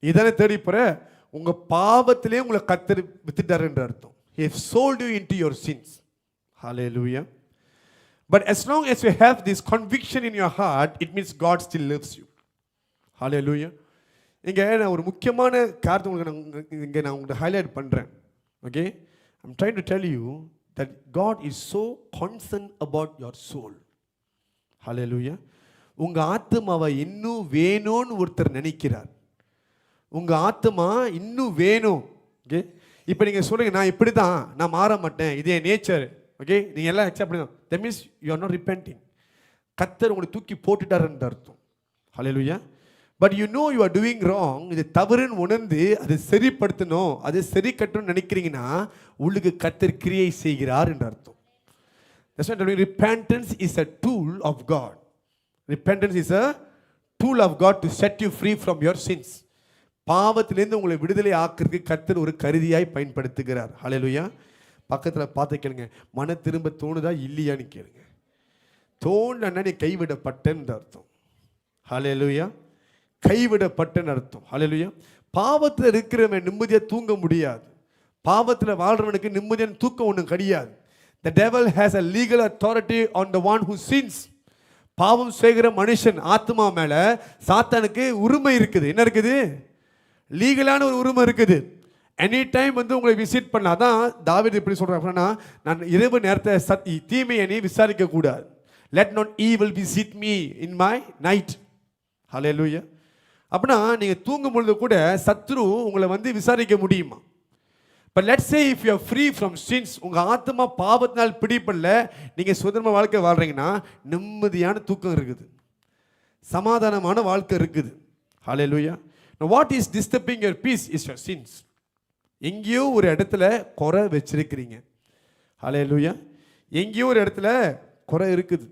இதானே தேடி போற, உங்கள் பாவத்திலே உங்களை கர்த்தர் வித்துட்டார் என்று அர்த்தம். He has sold you into your sins. Hallelujah. But as long as you have this conviction in your heart, it means God still loves you. Hallelujah. இங்கே நான் ஒரு முக்கியமான காரியத்தை உங்களுக்கு இங்கே நான் உங்களுக்கு ஹைலைட் பண்ணுறேன். Okay, I'm trying to tell you that God is so concerned about your soul. Hallelujah. உங்கள் ஆத்மாவை இன்னும் வேணும்னு ஒருத்தர் நினைக்கிறார். உங்கள் ஆத்மா இன்னும் வேணும். ஓகே, இப்போ நீங்கள் சொல்லுங்கள், நான் இப்படி தான், நான் மாற மாட்டேன், இது என் நேச்சர். ஓகே, நீங்கள் எல்லாம் அக்செப்ட் பண்ணுங்க. That means you are not repenting. கர்த்தர் உங்களை தூக்கி போட்டுட்டாருன்ற அர்த்தம். Hallelujah. But you know you are doing wrong. இது தவறுன்னு உணர்ந்து அதை சரிப்படுத்தணும், அதை சரி கட்டணும்னு நினைக்கிறீங்கன்னா உள்ளுக்கு கர்த்தர் கிரியை செய்கிறார் என்று அர்த்தம். Repentance is a tool of God. Repentance is a tool of God to set you free from your sins. பாவத்திலிருந்து உங்களை விடுதலை ஆக்கிறதுக்கு கர்த்தர் ஒரு கருவியாய் பயன்படுத்துகிறார். ஹல்லேலூயா. பக்கத்தில் பார்த்து கேளுங்க, மன திரும்ப தோணுதா இல்லையான்னு கேளுங்க. தோணுனா நீ கைவிடப்பட்டேன்னு அர்த்தம். ஹல்லேலூயா. கைவிடப்பட்டேன்னு அர்த்தம். ஹல்லேலூயா. பாவத்தில் இருக்கிறவன் நிம்மதியாக தூங்க முடியாது. பாவத்தில் வாழ்றவனுக்கு நிம்மதியான தூக்கம் ஒன்றும் கிடையாது. The devil has a legal authority on the one who sins. பாவம் செய்கிற மனுஷன் ஆத்மா மேல சாத்தானுக்கு உரிமை இருக்குது. என்ன இருக்குது? லீகலான ஒரு உரிமை இருக்குது. எனி டைம் வந்து உங்களை விசிட் பண்ண. அதான் தாவீது இப்படி சொல்றாருன்னா, நான் இரவு நேரத்தை தீமையை நீ விசாரிக்க கூடாது. Let not evil visit me in my night. Hallelujah. அப்படின்னா நீங்கள் தூங்கும் பொழுது கூட சத்ரு உங்களை வந்து விசாரிக்க முடியுமா? But let's say if you are free from since, உங்கள் ஆத்மா பாவத்தினால் பிடிப்படல, நீங்கள் சுதந்திரமான வாழ்க்கை வாழ்கிறீங்கன்னா நிம்மதியான தூக்கம் இருக்குது, சமாதானமான வாழ்க்கை இருக்குது. ஹல்லேலூயா. Now what is disturbing your peace is your sins. எங்கேயோ ஒரு இடத்துல குறை வச்சிருக்கிறீங்க. ஹல்லேலூயா. எங்கேயோ ஒரு இடத்துல குறை இருக்குது.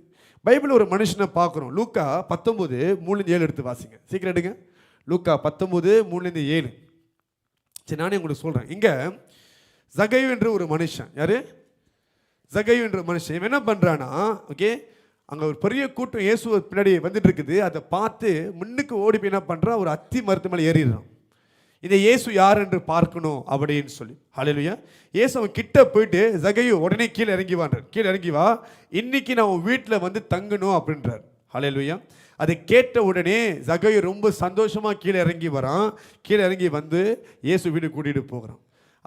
பைபிள் ஒரு மனுஷனை பார்க்குறோம். லூக்கா 19:3-7 எடுத்து வாசிங்க. சீக்கிரம் எடுங்க. லூக்கா 19:3-7. சரி, நானே உங்களுக்கு சொல்கிறேன். இங்கே ஜகையு என்ற ஒரு மனுஷன், யாரு? ஜகையு என்ற மனுஷன். இவன் என்ன பண்ணுறான்னா, ஓகே, அங்கே ஒரு பெரிய கூட்டம் இயேசு பின்னாடி வந்துட்டு இருக்குது. அதை பார்த்து முன்னுக்கு ஓடி போய் என்ன பண்ணுறான், ஒரு அத்தி மரத்து மேலே ஏறிடுறான். இந்த இயேசு யார் என்று பார்க்கணும் அப்படின்னு சொல்லி. ஹல்லேலூயா. இயேசு அவன் கிட்ட போயிட்டு சகையு உடனே கீழே இறங்கி வான்றார். கீழே இறங்கி வா, இன்னைக்கு நான் உன் வீட்டில் வந்து தங்கணும் அப்படின்றார். ஹல்லேலூயா. அதை கேட்ட உடனே சகையு ரொம்ப சந்தோஷமா கீழே இறங்கி வரான். கீழே இறங்கி வந்து இயேசு வீட்டுக்கு கூட்டிட்டு போகிறான்.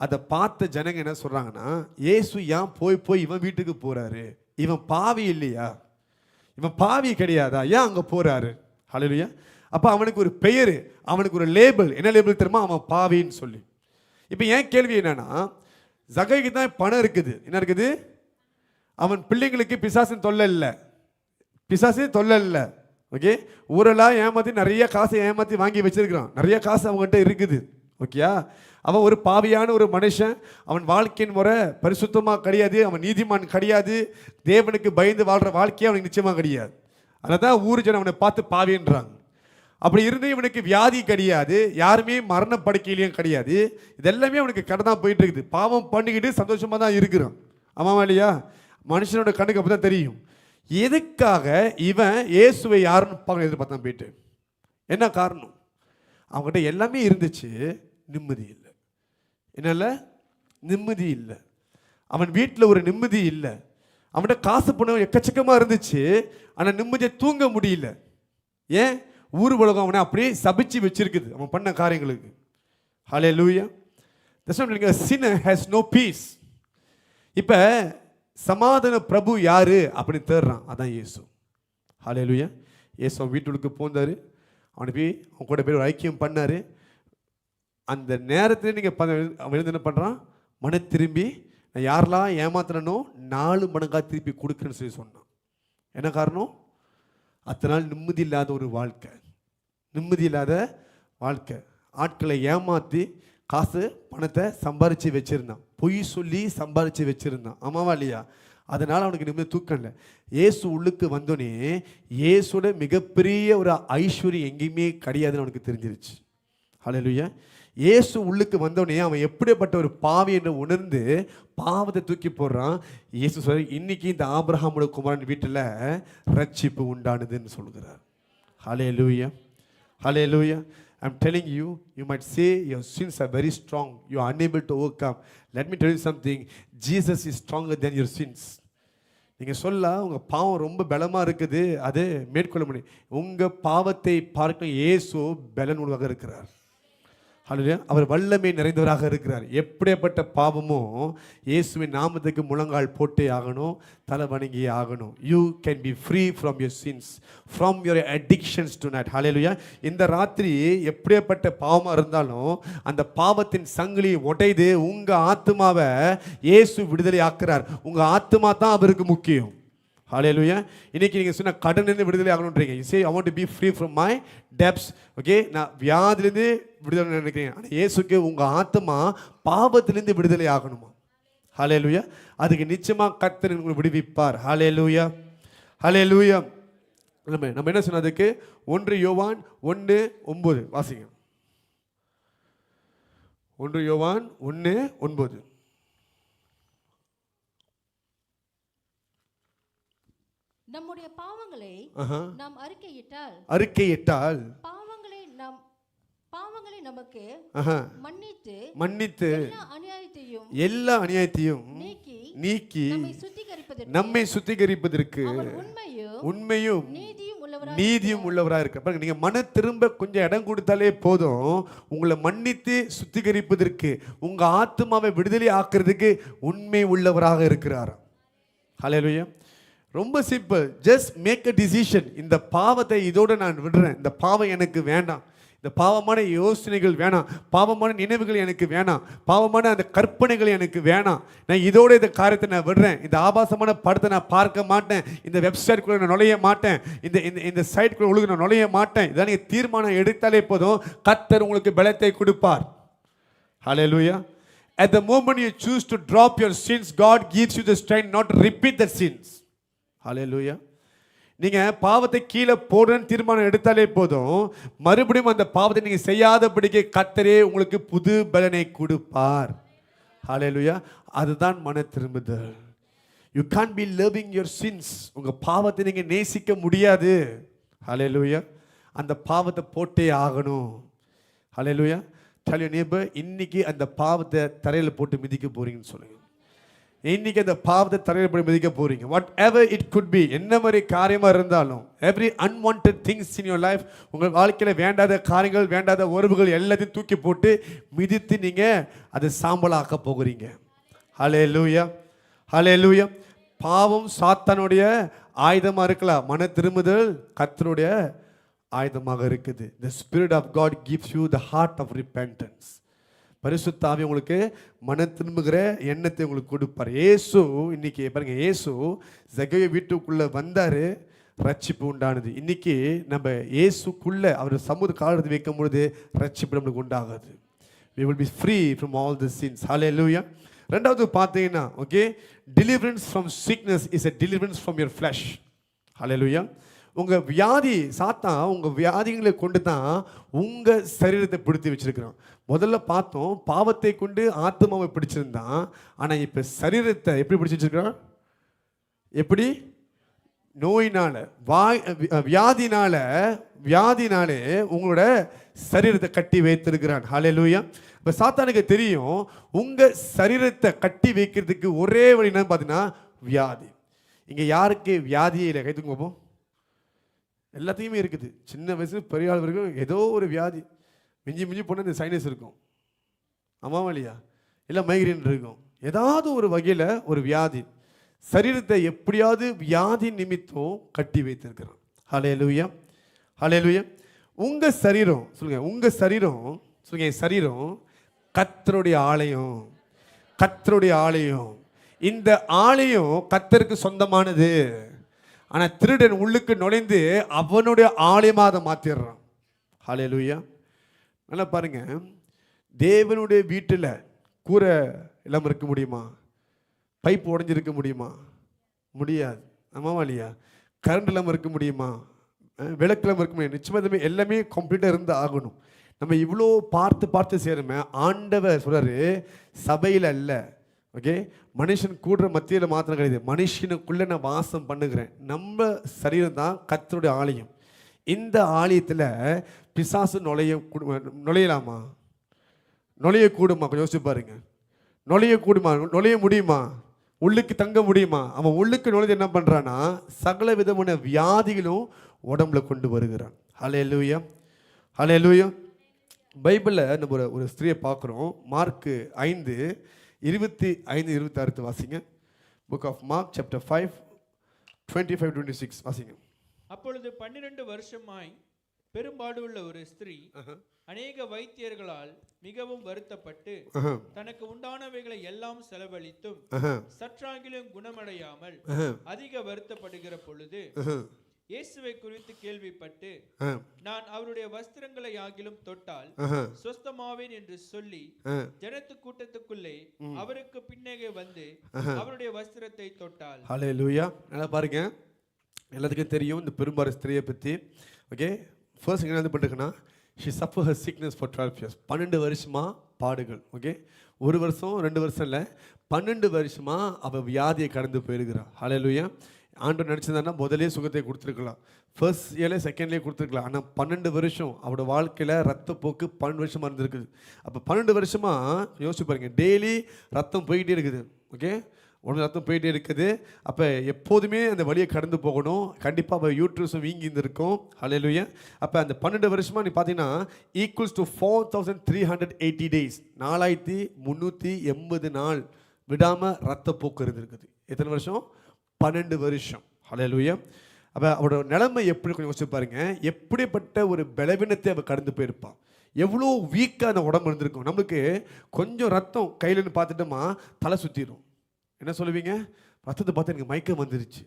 அதை பார்த்த ஜனங்க என்ன சொல்றாங்கன்னா, இயேசு ஏன் போய் இவன் வீட்டுக்கு போறாரு? இவன் பாவி இல்லையா? இவன் பாவி கிடையாதா? ஏன் அங்க போறாரு? ஹல்லேலூயா. அப்ப அவனுக்கு ஒரு பெயர், அவனுக்கு ஒரு லேபிள். என்ன லேபிள் தெரியுமா? அவன் பாவின்னு சொல்லி. இப்போ என் கேள்வி என்னன்னா, சகைக்கு தான் பணம் இருக்குது. என்ன இருக்குது? அவன் பிள்ளைங்களுக்கு பிசாசின் தொல்லை இல்லை. பிசாசின் தொல்லை இல்லை. ஓகே, ஊரெல்லாம் ஏமாற்றி நிறைய காசை ஏமாற்றி வாங்கி வச்சிருக்கிறான். நிறைய காசு அவங்ககிட்ட இருக்குது. ஓகேயா? அவன் ஒரு பாவியான ஒரு மனுஷன். அவன் வாழ்க்கையின் முறை பரிசுத்தமாக கிடையாது. அவன் நீதிமான் கிடையாது. தேவனுக்கு பயந்து வாழ்கிற வாழ்க்கையே அவனுக்கு நிச்சயமாக கிடையாது. அதனால தான் ஊர் ஜனம் அவனை பார்த்து பாவின்றாங்க. அப்படி இருந்து இவனுக்கு வியாதி கிடையாது, யாருமே மரண படுக்கையிலையும் கிடையாது. இதெல்லாமே அவனுக்கு கடை தான் போயிட்டு இருக்குது. பாவம் பண்ணிக்கிட்டு சந்தோஷமாக தான் இருக்கிறான். ஆமாம் இல்லையா? மனுஷனோட கண்ணுக்கு அப்போ தான் தெரியும். எதுக்காக இவன் இயேசுவை யாருன்னு பார்க்க எதிர்பார்த்தான் போயிட்டு? என்ன காரணம்? அவங்ககிட்ட எல்லாமே இருந்துச்சு, நிம்மதி இல்லை. என்னல்ல? நிம்மதி இல்லை. அவன் வீட்டில் ஒரு நிம்மதி இல்லை. அவன்கிட்ட காசு பணம் எக்கச்சக்கமாக இருந்துச்சு, ஆனால் நிம்மதியை தூங்க முடியல. ஏன்? ஊர் உலகம் அவனை அப்படியே சபிச்சு வச்சிருக்குது அவன் பண்ண காரியங்களுக்கு. ஹல்லேலூயா. sin has no peace. இப்போ சமாதான பிரபு யாரு அப்படின்னு தேடுறான். அதான் இயேசு. ஹல்லேலூயா. இயேசு அவன் வீட்டுக்கு போந்தாரு. அவனை போய் அவன் கூட போய் ஒரு ஐக்கியம் பண்ணாரு. அந்த நேரத்தில் நீங்கள் அவன் என்ன பண்ணுறான்? மன திரும்பி நான் யாரெல்லாம் ஏமாத்தினோ 4 மடங்காக திருப்பி கொடுக்குறேன்னு சொல்லி சொன்னான். என்ன காரணம்? அத்தனை நாள் நிம்மதி இல்லாத ஒரு வாழ்க்கை, நிம்மதி இல்லாத வாழ்க்கை. ஆட்களை ஏமாற்றி காசு பணத்தை சம்பாரித்து வச்சுருந்தான். பொய் சொல்லி சம்பாரித்து வச்சுருந்தான். ஆமாவா இல்லையா? அதனால் அவனுக்கு நிம்மதி தூக்கம் இல்லை. இயேசு உள்ளுக்கு வந்தோடனே இயேசுட மிகப்பெரிய ஒரு ஐஸ்வர்யம் எங்கேயுமே கிடையாதுன்னு அவனுக்கு தெரிஞ்சிருச்சு. ஹல்லேலூயா. இயேசு உள்ளுக்கு வந்தோடனே அவன் எப்படிப்பட்ட ஒரு பாவி என்று உணர்ந்து பாவத்தை தூக்கி போடுறான். இயேசு சொல்ற, இன்னைக்கு இந்த ஆபிரகாமோட குமாரன் வீட்டில் ரட்சிப்பு உண்டானதுன்னு சொல்கிறார். ஹல்லேலூயா. Hallelujah. I'm telling you, you might say your sins are very strong. You are unable to overcome. Let me tell you something. Jesus is stronger than your sins. நீங்கள் சொல்ல உங்கள் பாவம் ரொம்ப பலமாக இருக்குது, அது மேற்கொள்ள முடியும். உங்கள் பாவத்தை பார்க்க இயேசு பலனுள்ளதாக இருக்கிறார். ஹல்லேலூயா. அவர் வல்லமை நிறைந்தவராக இருக்கிறார். எப்படிப்பட்ட பாவமும் இயேசுவின் நாமத்துக்கு முழங்கால் போட்டே ஆகணும், தலை வணங்கியே ஆகணும். You can be free from your sins, from your addictions tonight. Hallelujah. இந்த ராத்திரி எப்படிப்பட்ட பாவமாக இருந்தாலும் அந்த பாவத்தின் சங்கிலி உடைது உங்கள் ஆத்மாவை இயேசு விடுதலை ஆக்குறார். உங்கள் ஆத்மா தான் அவருக்கு முக்கியம். ஹல்லேலூயா. இன்னைக்கு நீங்கள் சொன்ன கடனிலிருந்து விடுதலை ஆகணுன்றீங்க. You say I want to be free from my debts. Okay, நான் வியாதிலிருந்து விடுதலை நினைக்கிறீங்க. ஆனால் இயேசுக்கு உங்கள் ஆத்மா பாவத்திலிருந்து விடுதலை ஆகணுமா? ஹல்லேலூயா. அதுக்கு நிச்சயமாக கர்த்தர் உங்களை விடுவிப்பார். ஹல்லேலூயா. ஹல்லேலூயா. நம்ம என்ன சொன்னதுக்கு 1 யோவான் 1:9 வாசிங்க. 1 யோவான் 1:9.
நம்முடைய பாவங்களை நாம்
அறிக்கையிட்டால்
பாவங்களை நமக்கு
மன்னித்து எல்லா அநியாயத்தையும் நீக்கி நம்மை சுத்திகரிப்பதற்கு உண்மையும் நீதியும் உள்ளவராக இருக்க. நீங்க மன திரும்ப கொஞ்சம் இடம் கொடுத்தாலே போதும், உங்களை மன்னித்து சுத்திகரிப்பதற்கு, உங்க ஆத்மாவை விடுதலை ஆக்குறதுக்கு உண்மை உள்ளவராக இருக்கிறார். ஹல்லேலூயா. ரொம்ப simple. Just make a decision. இந்த பாவத்தை இதோடு நான் விடுறேன். இந்த பாவம் எனக்கு வேண்டாம். இந்த பாவமான யோசனைகள் வேணாம். பாவமான நினைவுகள் எனக்கு வேணாம். பாவமான அந்த கற்பனைகள் எனக்கு வேணாம். நான் இதோட இந்த காரியத்தை நான் விடுறேன். இந்த ஆபாசமான படத்தை நான் பார்க்க மாட்டேன். இந்த வெப்சைட்குள்ளே நான் நுழைய மாட்டேன். இந்த சைட்குள்ளே உங்களுக்கு நான் நுழைய மாட்டேன். இதான் நீங்கள் தீர்மானம் எடுத்தாலே போதும், கர்த்தர் உங்களுக்கு பலத்தை கொடுப்பார். ஹல்லேலூயா. At the moment you choose to drop your sins, God gives you the strength not to repeat the sins. ஹல்லேலூயா. நீங்கள் பாவத்தை கீழே போடுறேன்னு தீர்மானம் எடுத்தாலே போதும், மறுபடியும் அந்த பாவத்தை நீங்கள் செய்யாதபடிக்கு கர்த்தரே உங்களுக்கு புது பலனை கொடுப்பார். ஹல்லேலூயா. அதுதான் மன திரும்புதல். You can't be loving your since. உங்கள் பாவத்தை நீங்கள் நேசிக்க முடியாது. ஹல்லேலூயா. அந்த பாவத்தை போட்டே ஆகணும். ஹல்லேலூயா. Tell your neighbor, இன்னைக்கு அந்த பாவத்தை தரையில போட்டு மிதிக்க போறீங்கன்னு சொல்லுங்க. இன்னைக்கு அந்த பாவத்தை தரையில போட்டு மிதிக்க போறீங்க. Whatever it could be, என்ன மாதிரி காரியமா இருந்தாலும், every unwanted things in your life, உங்க வாழ்க்கையில வேண்டாத காரியங்கள், வேண்டாத உறவுகள் எல்லாத்தையும் தூக்கி போட்டு மிதித்து நீங்க அதை சாம்பலாக்க போகிறீங்க. ஹல்லேலூயா, ஹல்லேலூயா. பாவம் சாத்தானுடைய ஆயுதமா இருக்கலாம், மன திரும்புதல் கர்த்தருடைய ஆயுதமாக இருக்குது. The Spirit of God gives you the heart of repentance. பரிசுத்த ஆவி உங்களுக்கு மன திரும்புகிற எண்ணத்தை உங்களுக்கு கொடுப்பார். இயேசு இன்னைக்கு பாருங்க, இயேசு ஜக்கேயு வீட்டுக்குள்ள வந்தாரு, ரட்சிப்பு உண்டானது. இன்னைக்கு நம்ம இயேசுக்குள்ள அவர் சமூக காலத்தை வைக்கும் பொழுது ரட்சிப்பு நம்மளுக்கு உண்டாகாது. We will be free from all the sins. Hallelujah. ரெண்டாவது பார்த்தீங்கன்னா, okay, deliverance from sickness is a deliverance from your flesh. Hallelujah. உங்க வியாதி சாத்தான் உங்க வியாதிகளை கொண்டு தான் உங்க சரீரத்தை பிடித்து வச்சிருக்கிறான். முதல்ல பார்த்தோம், பாவத்தை கொண்டு ஆத்மாவை பிடிச்சிருந்தான். ஆனா இப்ப சரீரத்தை எப்படி பிடிச்சு வச்சிருக்கிறான்? எப்படி? நோயினால, வியாதினாலே உங்களோட சரீரத்தை கட்டி வைத்திருக்கிறான். ஹல்லேலூயா. இப்ப சாத்தானுக்கு தெரியும், உங்க சரீரத்தை கட்டி வைக்கிறதுக்கு ஒரே வழி என்னன்னு பார்த்தீங்கன்னா வியாதி. இங்க யாருக்கு வியாதியே இல்லை? கை தூக்குங்க பார்ப்போம். எல்லாத்தையுமே இருக்குது. சின்ன வயசு பெரிய ஆள் வரைக்கும் ஏதோ ஒரு வியாதி. மிஞ்சி போனால் இந்த சைனஸ் இருக்கும், ஆமாவா இல்லையா? இல்லை மைக்ரேன் இருக்கும், ஏதாவது ஒரு வகையில் ஒரு வியாதி. சரீரத்தை எப்படியாவது வியாதி நிமித்தம் கட்டி வைத்திருக்கிறான். ஹல்லேலூயா, ஹல்லேலூயா. உங்க சரீரம் சொல்லுங்க, உங்க சரீரம் சொல்லுங்க, சரீரம் கர்த்தருடைய ஆலயம், கர்த்தருடைய ஆலயம். இந்த ஆலயம் கர்த்தருக்கு சொந்தமானது. ஆனா திருடன் உள்ளுக்கு நுழைந்து அவனுடைய ஆலயமாக அதை மாத்திடுறான். ஹல்லேலூயா. நல்லா பாருங்க, தேவனுடைய வீட்டில் கூரை இல்லாமல் இருக்க முடியுமா? பைப் உடஞ்சிருக்க முடியுமா? முடியாது, ஆமாவா இல்லையா? கரண்ட் இல்லாமல் இருக்க முடியுமா? விளக்கு இல்லாமல் இருக்க முடியும்? நிச்சயமாக எல்லாமே கம்ப்ளீட்டாக இருந்து ஆகணும். நம்ம இவ்வளோ பார்த்து சேருமே. ஆண்டவர் சொல்றாரு, சபையில் அல்ல, ஓகே, மனுஷன் கூடுற மத்தியில் மாத்திரம் கிடையாது, மனுஷனுக்குள்ளே நான் வாசம் பண்ணுகிறேன். நம்ம சரீரம் தான் கர்த்தருடைய ஆலயம். இந்த ஆலயத்தில் பிசாசு நுழையலாமா? நுழையக்கூடுமா? கொஞ்சம் யோசிச்சு பாருங்க. நுழைய முடியுமா? உள்ளுக்கு தங்க முடியுமா? அவன் உள்ளுக்கு நுழைந்து என்ன பண்ணுறான்னா சகல விதமான வியாதிகளும் உடம்புல கொண்டு வருகிறான். ஹல்லேலூயா, ஹல்லேலூயா. பைபிளில் நம்ம ஒரு ஸ்திரியை பார்க்குறோம். மார்க்கு 5:25-26 வாசிங்க. புக் ஆஃப் மார்க் சாப்டர் 5 25-26 வாசிங்க.
அப்பொழுது 12 வருஷமாய் பெரும்பாடுள்ள ஒரு ஸ்திரீ அநேக வைத்தியர்களால் மிகவும் வருத்தப்பட்டு தனக்கு உண்டானவைகளை எல்லாம் செலவழித்தும் சற்றாகிலும் குணமடையாமல் அதிக வருத்தப்படுகிற பொழுது இயேசுவை குறித்து கேள்விப்பட்டு, நான் அவருடைய வஸ்திரங்களை ஆகிலும் தொட்டால் சுஸ்தமாவேன் என்று சொல்லி ஜனத்து கூட்டத்துக்குள்ளே அவருக்கு பின்னே வந்து அவருடைய வஸ்திரத்தை தொட்டாள்.
ஹல்லேலூயா. நல்லா பாருங்க, எல்லாத்துக்கும் தெரியும் இந்த பெரும்பாடு ஸ்திரியை பற்றி. ஓகே, ஃபர்ஸ்ட் என்ன பண்ணிருக்குன்னா, she suffered her sickness for 12 years. 12 வருஷமா பாடுகள். ஓகே, 1 வருஷம் 2 வருஷம் இல்லை, 12 வருஷமா அவள் வியாதியை கடந்து போயிருக்கிறாள். ஹல்லேலூயா. ஆண்டவர் நினச்சிருந்தாருன்னா முதலே சுகத்தை கொடுத்துருக்கலாம், ஃபர்ஸ்ட் இயர்ல செகண்ட்லேயே கொடுத்துருக்கலாம். ஆனால் 12 வருஷம் அவரோட வாழ்க்கையில் ரத்தப்போக்கு 12 வருஷமாக இருந்திருக்குது. அப்போ 12 வருஷமாக யோசிச்சு பாருங்க, டெய்லி ரத்தம் போய்கிட்டே இருக்குது. ஓகே, உடனே ரத்தம் போயிட்டே இருக்குது. அப்போ எப்போதுமே அந்த வழியை கடந்து போகணும். கண்டிப்பாக அவள் யூட்ரஸும் வீங்கி இருந்திருக்கும். ஹல்லேலூயா. அப்போ அந்த 12 வருஷமாக நீ பார்த்தீங்கன்னா ஈக்குவல்ஸ் டு 4380 days, 4380 நாள் விடாமல் ரத்தப்போக்கு இருந்திருக்குது. எத்தனை வருஷம்? 12 வருஷம். ஹல்லேலூயா. அப்போ அவரோட நிலைமை எப்படி கொஞ்சம் யோசிச்சு பாருங்க. எப்படிப்பட்ட ஒரு பலவீனத்தை அவள் கடந்து போயிருப்பான். எவ்வளோ வீக்காக அந்த உடம்பு இருந்திருக்கும். நம்மளுக்கு கொஞ்சம் ரத்தம் கையிலன்னு பார்த்துட்டோமா தலை சுற்றிடும். என்ன சொல்லுவீங்க? ரத்தத்தை பார்த்து எனக்கு மயக்கம் வந்துருச்சு.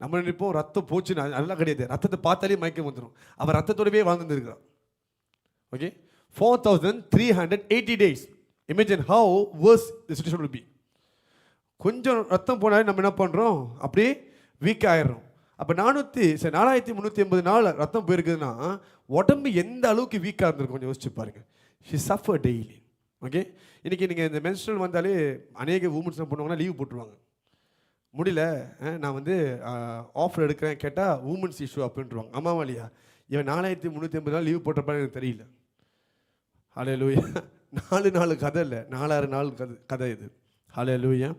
நம்ம நினைப்போம் ரத்தம் போச்சு, நல்லா கிடையாது, ரத்தத்தை பார்த்தாலே மயக்கம் வந்துடும். அவன் ரத்தத்தோடவே வாழ்ந்துருக்கிறான். Okay, 4380 days. Imagine how worse the situation will be. கொஞ்சம் ரத்தம் போனாலே நம்ம என்ன பண்ணுறோம்? அப்படியே வீக் ஆயிடுறோம். அப்போ 4380 நாள் ரத்தம் போயிருக்குதுன்னா உடம்பு எந்த அளவுக்கு வீக்காக இருந்திருக்கும் கொஞ்சம் யோசிச்சு பாருங்க. She suffer daily. ஓகே, இன்றைக்கி நீங்கள் இந்த மென்ஸ்ட்ரல் வந்தாலே அநேக உமன்ஸ் என்ன பண்ணுவாங்கன்னா லீவ் போட்டுருவாங்க. முடியல, நான் வந்து ஆஃபர் எடுக்கிறேன் கேட்டால் உமன்ஸ் இஷ்யூ அப்படின்ட்டுருவாங்க. ஆமாவா இல்லையா? இவன் 4380 நாள் லீவ் போட்டப்பான்னு எனக்கு தெரியல. ஹல்லேலூயா. 4 கதை இல்லை, 4 நாள் கதை இது. ஹல்லேலூயா.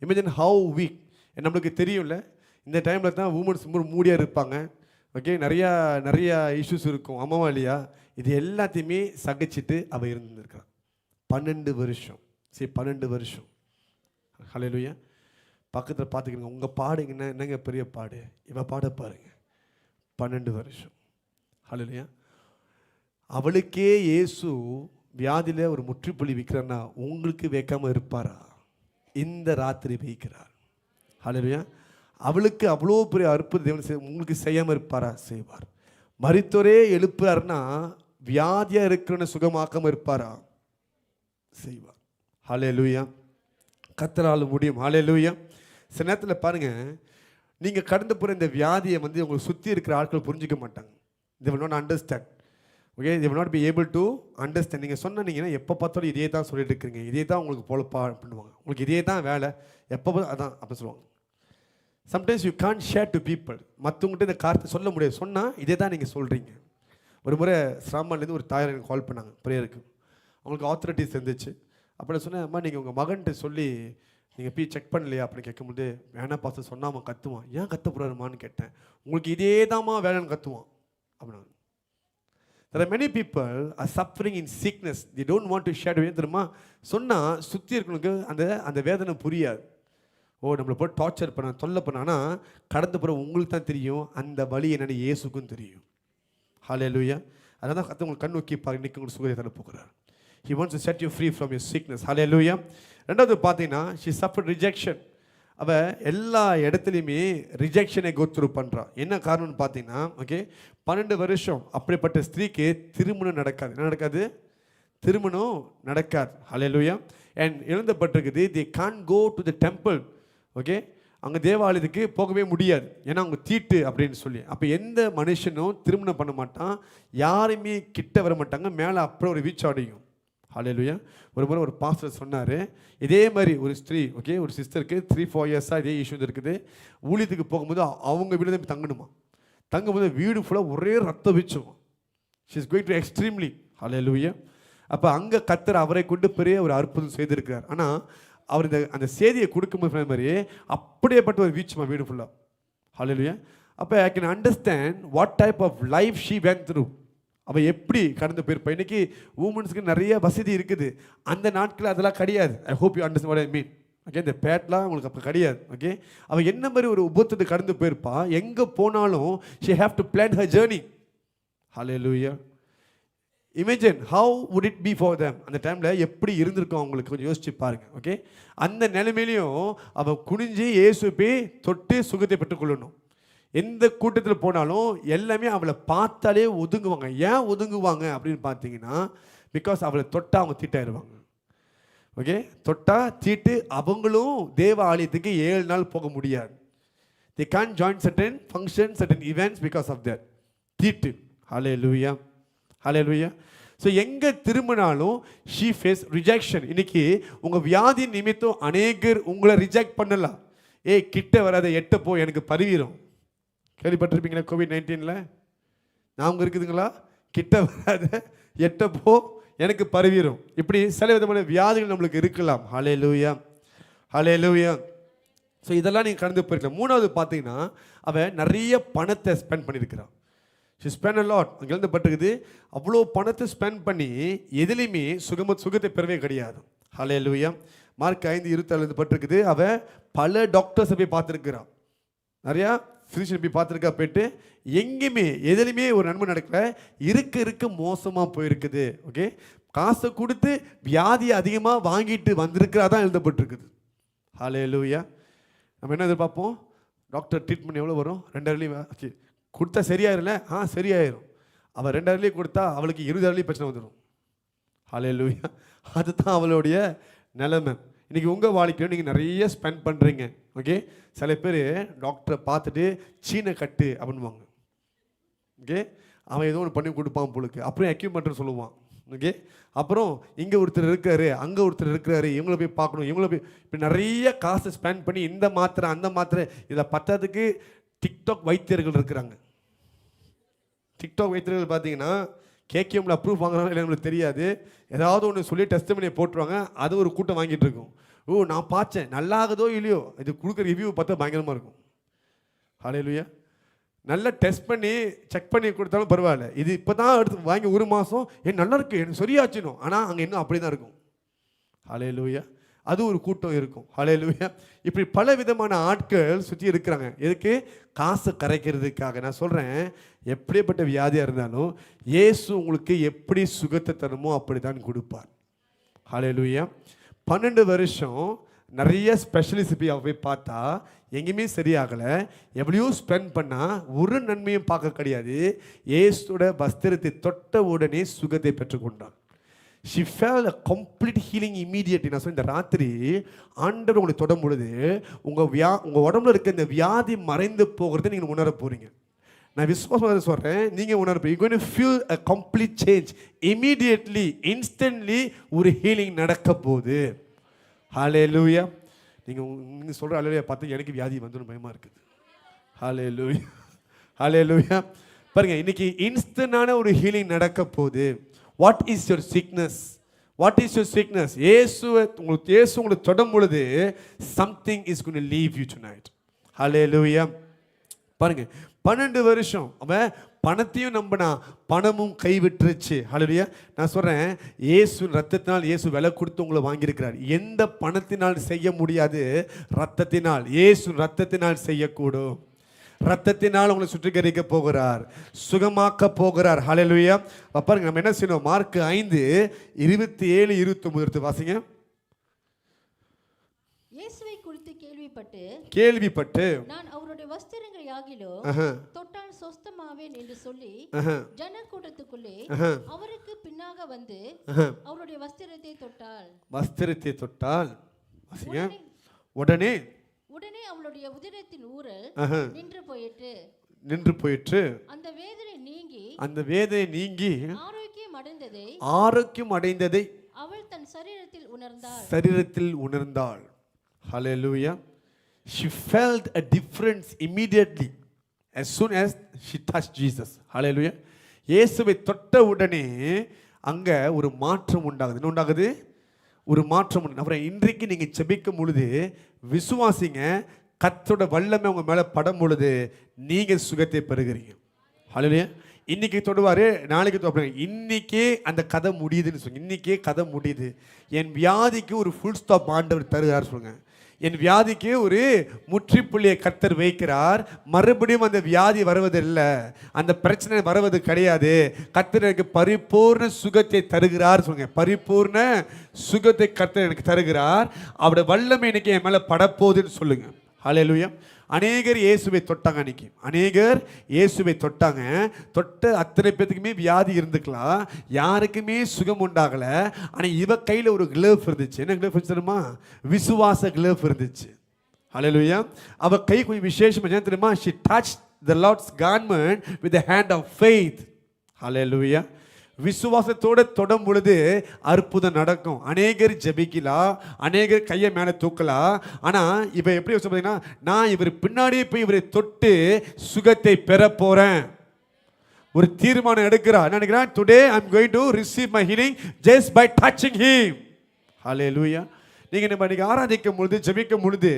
Imagine how week. நம்மளுக்கு தெரியும்ல, இந்த டைமில் தான் உமன்ஸ் மூடியாக இருப்பாங்க. ஓகே, நிறையா இஷ்யூஸ் இருக்கும், அம்மாவா இல்லையா? இது எல்லாத்தையுமே சகிச்சுட்டு அவள் இருந்திருக்கிறான் 12 வருஷம். சரி, 12 வருஷம். ஹல்லேலூயா. பக்கத்தில் பார்த்துக்கிறீங்க, உங்கள் பாடுங்கன்னா என்னங்க பெரிய பாடு, இவள் பாட பாருங்க, 12 வருஷம். ஹல்லேலூயா. அவளுக்கே இயேசு வியாதியில் ஒரு முற்றுப்புள்ளி வைக்கிறான்னா உங்களுக்கு வைக்காமல் இருப்பாரா? இந்த ராத்திரி வைக்கிறார். ஹல்லேலூயா. அவளுக்கு அவ்வளோ பெரிய அற்புத தேவன் உங்களுக்கு செய்யாமல் இருப்பாரா? செய்வார். மரித்தோரே எழுப்புறாருன்னா வியாதியாக இருக்கிறவனை சுகமாக்காமல் இருப்பாரா? செய்வார். ஹல்லேலூயா. கர்த்தரால் முடியும். ஹல்லேலூயா. சில நேரத்தில் பாருங்கள், நீங்கள் கடந்து போகிற இந்த வியாதியை உங்களுக்கு சுற்றி இருக்கிற ஆட்கள் புரிஞ்சிக்க மாட்டாங்க. they will not understand. Okay, they will not be able to understand. நீங்கள் சொன்னீங்கன்னா எப்போ பார்த்தாலும் இதே தான் சொல்லிட்டு இருக்கிறீங்க, இதே தான் உங்களுக்கு பொழப்பா பண்ணுவாங்க, உங்களுக்கு இதே தான் வேலை, எப்போ அதான் அப்போ சொல்லுவாங்க. Sometimes you can't share to people. மற்றவங்கள்ட்ட இந்த காரியத்தை சொல்ல முடியாது. சொன்னால் இதே தான் நீங்கள் சொல்கிறீங்க. ஒரு முறை ஸ்ராமன்லேருந்து ஒரு தாயார் எனக்கு கால் பண்ணாங்க ப்ரேயருக்கு. அவங்களுக்கு ஆத்தரிட்டிஸ் இருந்துச்சு. அப்போ நான் சொன்னேன், அம்மா நீங்கள் உங்கள் மகன்கிட்ட சொல்லி நீங்கள் போய் செக் பண்ணலையா அப்படின்னு கேட்கும்போது, வேணா பார்த்து சொன்னால் அவன் கற்றுவான். ஏன் கற்ற போகிறாருமான்னு கேட்டேன். உங்களுக்கு இதே தான்மா வேலைன்னு கற்றுவான் அப்படின்னா. There are many people are suffering in sickness. They don't want to share. தெரியுமா? சொன்னால் சுற்றி இருக்கவங்களுக்கு அந்த வேதனை புரியாது. ஓ, நம்மளை போய் டார்ச்சர் பண்ண தொல்லை பண்ணானா கடந்து போகிற உங்களுக்கு தான் தெரியும் அந்த வலி என்னென்னு இயேசுக்கும் தெரியும். ஹல்லேலூயா. அதனால தான் கர்த்தர் உங்களுக்கு கண் நோக்கி பாரு, இன்னைக்கு உங்களுக்கு சுகத்தை தர போகிறார். He wants to set you free from your sickness. ஹல்லேலூயா. ரெண்டாவது பார்த்தீங்கன்னா, she suffered rejection. அவள் எல்லா இடத்துலையுமே ரிஜெக்ஷனை கோத்ரூ பண்ணுறான். என்ன காரணம்னு பார்த்தீங்கன்னா, ஓகே, 12 வருஷம் அப்படிப்பட்ட ஸ்திரீக்கு திருமணம் நடக்காது. என்ன நடக்காது? திருமணம் நடக்காது. ஹல்லேலூயா. அண்ட் எழுதப்பட்டிருக்குது, they can't go to the temple. Okay, அங்கே தேவாலயத்துக்கு போகவே முடியாது, ஏன்னா அவங்க தீட்டு அப்படின்னு சொல்லி. அப்போ எந்த மனுஷனும் திருமணம் பண்ண மாட்டான், யாருமே கிட்ட வர மாட்டாங்க, மேலே அப்புறம் ஒரு வீச்சு அடையும். ஹல்லேலூயா. ஒரு முறை ஒரு பாஸ்டர் சொன்னார், இதே மாதிரி ஒரு ஸ்திரீ, ஓகே, ஒரு சிஸ்டருக்கு 3-4 இயர்ஸாக இதே இஷ்யூ இருக்குது. ஊழியத்துக்கு போகும்போது அவங்க வீடு தான் தங்கணுமா. தங்கும்போது வீடு ஃபுல்லாக ஒரே ரத்தம் வீச்சும். She is going to extremely. Hallelujah. அப்போ அங்கே கர்த்தர் அவரை கொண்டு பெரிய ஒரு அற்புதம் செய்திருக்கிறார். ஆனால் அவர் அந்த செய்தியை கொடுக்கும்போது மாதிரி அப்படியேப்பட்ட ஒரு வீச்சுமா வீடு ஃபுல்லாக. ஹல்லேலூயா. அப்போ I can understand what type of life she went through. அவள் எப்படி கடந்து போயிருப்பா. இன்றைக்கி உமன்ஸுக்கு நிறைய வசதி இருக்குது, அந்த நாட்களில் அதெல்லாம் கிடையாது. I hope you understand what I mean. Okay, இந்த பேட்லாம் உங்களுக்கு அப்போ கிடையாது. ஓகே, அவள் என்ன மாதிரி ஒரு உபத்துக்கு கடந்து போயிருப்பா. எங்கே போனாலும் she have to plan her journey. Hallelujah. Imagine how would it be for them. அந்த டைமில் எப்படி இருந்திருக்கும் அவங்களுக்கு கொஞ்சம் யோசிச்சு பாருங்கள். ஓகே, அந்த நிலைமையிலையும் அவள் குனிஞ்சு இயேசுவை தொட்டு சுகத்தை பெற்றுக்கொள்ளணும். எந்த கூட்டத்தில் போனாலும் எல்லாமே அவளை பார்த்தாலே ஒதுங்குவாங்க. ஏன் ஒதுங்குவாங்க அப்படின்னு பார்த்தீங்கன்னா, பிகாஸ் அவளை தொட்டா அவங்க தீட்டாயிருவாங்க. ஓகே, தொட்டா தீட்டு. அவங்களும் தேவ ஆலயத்துக்கு 7 நாள் போக முடியாது. they can't join certain functions, certain events because of that தீட்டு. ஹல்லேலூயா. ஹல்லேலூயா. ஸோ எங்கே திரும்பினாலும் she face rejection. இன்னைக்கு உங்கள் வியாதி நிமித்தம் அநேகர் உங்களை ரிஜெக்ட் பண்ணலாம். கிட்ட வராத, எட்ட போ, எனக்கு பரவிடும். கேள்விப்பட்டிருப்பீங்களா COVID-19ல்? நாங்கள் இருக்குதுங்களா? கிட்ட வராத, எட்ட போ, எனக்கு பரவிடும். இப்படி சில விதமான வியாதிகள் நம்மளுக்கு இருக்கலாம். ஹல்லேலூயா. ஹல்லேலூயா. ஸோ இதெல்லாம் நீங்கள் கடந்து போயிருக்கலாம். மூணாவது பார்த்தீங்கன்னா, அவன் நிறைய பணத்தை ஸ்பெண்ட் பண்ணியிருக்கிறான். She spend a lot. அங்கே எழுதப்பட்டிருக்குது, அவ்வளோ பணத்தை ஸ்பெண்ட் பண்ணி எதுலேயுமே சுகத்தை பெறவே கிடையாது. ஹல்லேலூயா. மார்க் 5:27 எழுதப்பட்டிருக்குது, அவன் பல டாக்டர்ஸை போய் பார்த்துருக்கிறான், நிறையா ஃபிசிஷியன் போய் பார்த்துருக்கா. போயிட்டு எங்கேயுமே எதுலையுமே ஒரு நன்மை நடக்கல, இருக்க மோசமாக போயிருக்குது. ஓகே, காசை கொடுத்து வியாதியை அதிகமாக வாங்கிட்டு வந்திருக்கிறா தான் எழுதப்பட்டிருக்குது. ஹல்லேலூயா. நம்ம என்ன எதிர்பார்ப்போம்? டாக்டர் ட்ரீட்மெண்ட் எவ்வளோ வரும்? 2,500 கொடுத்தா சரியாயிரும்ல? சரியாயிரும். அவள் 2,500 கொடுத்தா அவளுக்கு 20,000 பிரச்சனை வந்துடும். ஹல்லேலூயா. அதுதான் அவளுடைய நிலைமை. இன்றைக்கி உங்கள் வாழ்க்கையில் நீங்கள் நிறைய ஸ்பெண்ட் பண்ணுறீங்க. ஓகே, சில பேர் டாக்டரை பார்த்துட்டு சீனை கட்டு அப்படின்வாங்க. ஓகே, அவன் ஏதோ ஒன்று பண்ணி கொடுப்பான் பொழுது, அப்புறம் எக்யூப்மெண்ட்னு சொல்லுவான். ஓகே, அப்புறம் இங்கே ஒருத்தர் இருக்காரு, அங்கே ஒருத்தர் இருக்கிறாரு, இவங்கள போய் பார்க்கணும், இவங்கள போய் இப்போ நிறைய காசை ஸ்பெண்ட் பண்ணி இந்த மாத்திரை அந்த மாத்திரை. இதை பத்தாததுக்கு டிக்டாக் வைத்தியர்கள் இருக்கிறாங்க. டிக்டாக் வைத்தியர்கள் பார்த்தீங்கன்னா கேகேஎம்ல அப்ரூவ் வாங்குறாங்க இல்லை நம்மளுக்கு தெரியாது. ஏதாவது ஒன்று சொல்லி டெஸ்டிமனியை போட்டுருவாங்க, அது ஒரு கூட்டம் வாங்கிட்டு இருக்கும். ஓ நான் பார்த்தேன், நல்லா ஆகுதோ இல்லையோ, இது கொடுக்குற ரிவ்யூ பார்த்தா பயங்கரமாக இருக்கும். ஹல்லேலூயா. நல்லா டெஸ்ட் பண்ணி செக் பண்ணி கொடுத்தாலும் பரவாயில்ல. இது இப்போ தான் எடுத்து வாங்கி 1 மாதம் நல்லா இருக்கு, எனக்கு சரியாச்சுணும், ஆனால் அங்கே இன்னும் அப்படி தான் இருக்கும். ஹல்லேலூயா. அது ஒரு கூட்டம் இருக்கும். ஹல்லேலூயா. இப்படி பல விதமான ஆட்கள் சுற்றி இருக்கிறாங்க. எதுக்கு? காசு கரைக்கிறதுக்காக. நான் சொல்கிறேன், எப்படிப்பட்ட வியாதியாக இருந்தாலும் இயேசு உங்களுக்கு எப்படி சுகத்தை தருமோ அப்படி தான் கொடுப்பார். ஹல்லேலூயா. 12 வருஷம் நிறைய ஸ்பெஷலிஸ்ட் போய் பார்த்தா எங்கேயுமே சரியாகலை. எவ்வளோ ஸ்பெண்ட் பண்ணால் ஒரு நன்மையும் பார்க்க கிடையாது. இயேசுவோட வஸ்திரத்தை தொட்ட உடனே சுகத்தை பெற்றுக்கொண்டான். She felt a complete healing immediately. நான் சொல்ல, இந்த ராத்திரி ஆண்டவர் உங்களை தொடும் பொழுது உங்கள் உடம்புல இருக்க இந்த வியாதி மறைந்து போகிறத நீங்கள் உணர போகிறீங்க. நான் விசுவாசமாக சொல்கிறேன், நீங்கள் உணர போகிறீங்க. You're going to feel a complete change immediately, instantly. ஒரு ஹீலிங் நடக்க போகுது. ஹல்லேலூயா. நீங்கள் சொல்கிற ஹல்லேலூயா பார்த்து எனக்கு வியாதி வந்துடும் பயமாக இருக்குது. ஹல்லேலூயா. ஹல்லேலூயா. பாருங்கள், இன்னைக்கு இன்ஸ்டன்டான ஒரு ஹீலிங் நடக்க போகுது. What is your sickness? What is your sickness? இயேசு உங்களை தொடும் பொழுது something is going to leave you tonight. Hallelujah. பாருங்க, 12 வருஷம் அவன் பணத்தையும் நம்பினா, பணமும் கைவிட்டுருச்சு. ஹல்லேலூயா. நான் சொல்றேன், இயேசு ரத்தத்தினால் இயேசு விலை கொடுத்து உங்களை வாங்கியிருக்கிறார். எந்த பணத்தினால் செய்ய முடியாது, ரத்தத்தினால், இயேசு ரத்தத்தினால் செய்யக்கூடும். ரத்தத்தினால் உங்களை சுற்றிகரிக்க போகிறார், சுகமாக்க போகிறார். ஹல்லேலூயா. பாருங்க, நம்ம என்ன செய்யணும்? மார்க் 5:27-29 எடுத்து வாசிங்க.
இயேசுவை குறித்து
கேள்விப்பட்டு
நான் அவருடைய வஸ்திரங்களை ஆகிலோ தொட்டால் சொஸ்தமாவேன் என்று சொல்லி ஜனக்கூட்டத்துக்குள்ளே அவருக்கு பின்னாக வந்து அவருடைய வஸ்திரத்தை தொட்டால்
உடனே
அவளுடைய உதிரத்தின் ஊரல் நின்று போயிற்று. அந்த வேதனை நீங்கி ஆரோக்கியம் அடைந்ததை அவள் தன் சரீரத்தில் உணர்ந்தாள். Hallelujah. She felt a difference immediately as soon as she touched Jesus. Hallelujah. இயேசுவை தொட்ட உடனே அங்க ஒரு மாற்றம் உண்டாகுது. என்ன உண்டாகுது? ஒரு மாற்றம் உண்டு. அப்புறம் இன்றைக்கு நீங்க ஜெபிக்கும் பொழுது விசுவாசிங்க, கர்த்தரோட வல்லமை உங்க மேல படும் பொழுது நீங்க சுகத்தை பெறுகிறீங்க. ஹல்லேலூயா. இன்னைக்கு தொடுவாரு, நாளைக்கு தொடுவாரு. இன்னைக்கே அந்த கதை முடியுதுன்னு சொல்லுங்க. இன்னைக்கே கதை முடியுது. என் வியாதிக்கு ஒரு ஃபுல் ஸ்டாப் ஆண்டவர் தருகிறார் சொல்லுங்க. என் வியாதிக்கு ஒரு முற்றுப்புள்ளியை கர்த்தர் வைக்கிறார். மறுபடியும் அந்த வியாதி வருவதில்லை, அந்த பிரச்சனை வருவது கிடையாது. கர்த்தர் எனக்கு பரிபூர்ண சுகத்தை தருகிறார் சொல்லுங்க. பரிபூர்ண சுகத்தை கர்த்தர் எனக்கு தருகிறார். அவருடைய வல்லமை இன்னைக்கு என் மேல படப்போகுதுன்னு சொல்லுங்க. ஹல்லேலூயா. அநேகர் இயேசுவை தொட்டாங்க. அன்னைக்கு அநேகர் இயேசுவை தொட்டாங்க. தொட்ட அத்தனை பேத்துக்குமே வியாதி இருந்துக்கலாம், யாருக்குமே சுகம் உண்டாகல. ஆனா இவ கையில ஒரு கிளவ் இருந்துச்சு. என்ன கிளவ் தெரியுமா? விசுவாச கிளவ் இருந்துச்சு. ஹல்லேலூயா. அவ கை கொஞ்சம் விசேஷம் என்ன தெரியுமா? she touched the Lord's garment with the hand of faith. ஹல்லேலூயா. விசுவாசத்தோடு தொடும் பொழுது அற்புதம் நடக்கும். அநேகர் ஜெபிக்கலாம், அநேகர் கையை மேலே தூக்கலாம். ஆனால் இப்போ எப்படி பார்த்தீங்கன்னா, நான் இவர் பின்னாடியே போய் இவரை தொட்டு சுகத்தை பெற போகிறேன் ஒரு தீர்மானம் எடுக்கிறார். என்ன நினைக்கிறேன்? Today I am going to receive my healing just by touching him. Hallelujah. நீங்கள் நம்ம இன்னைக்கு ஆராதிக்கும் பொழுது, ஜெபிக்கும் பொழுது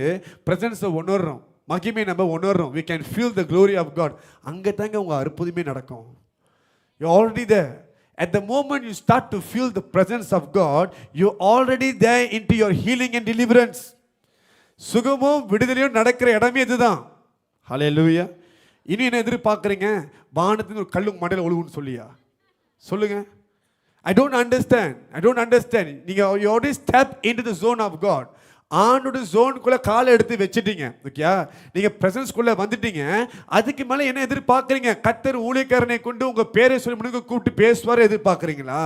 பிரசன்ஸை உணர்றோம், மகிமை நம்ம உணர்றோம். we can feel the glory of God. அங்கே தாங்க உங்கள் அற்புதமே நடக்கும். you already there. At the moment you start to feel the presence of God, you already there into your healing and deliverance. சுகமும் விடுதலையும் நடக்கிற இடமே இதுதான். ஹல்லேலூயா. இனி என்ன எதிர்பார்க்குறீங்க? வானத்தின் ஒரு கல்லுங்க மண்டையில் ஒழுகுன்னு சொல்லியா? சொல்லுங்க. I don't understand. நீங்க you already step into the zone of God. ஆண்டோட ஜோனுக்குள்ள காலை எடுத்து வச்சிட்டீங்க. ஓகே, நீங்க பிரசன்ஸ்குள்ள வந்துட்டீங்க. அதுக்கு மேல என்ன எதிர்பார்க்குறீங்க? கர்த்தர் ஊழியக்காரனை கொண்டு உங்க பேரை சொல்லி முன்னுக்கு கூப்பிட்டு பேசுவார் எதிர்பார்க்குறீங்களா?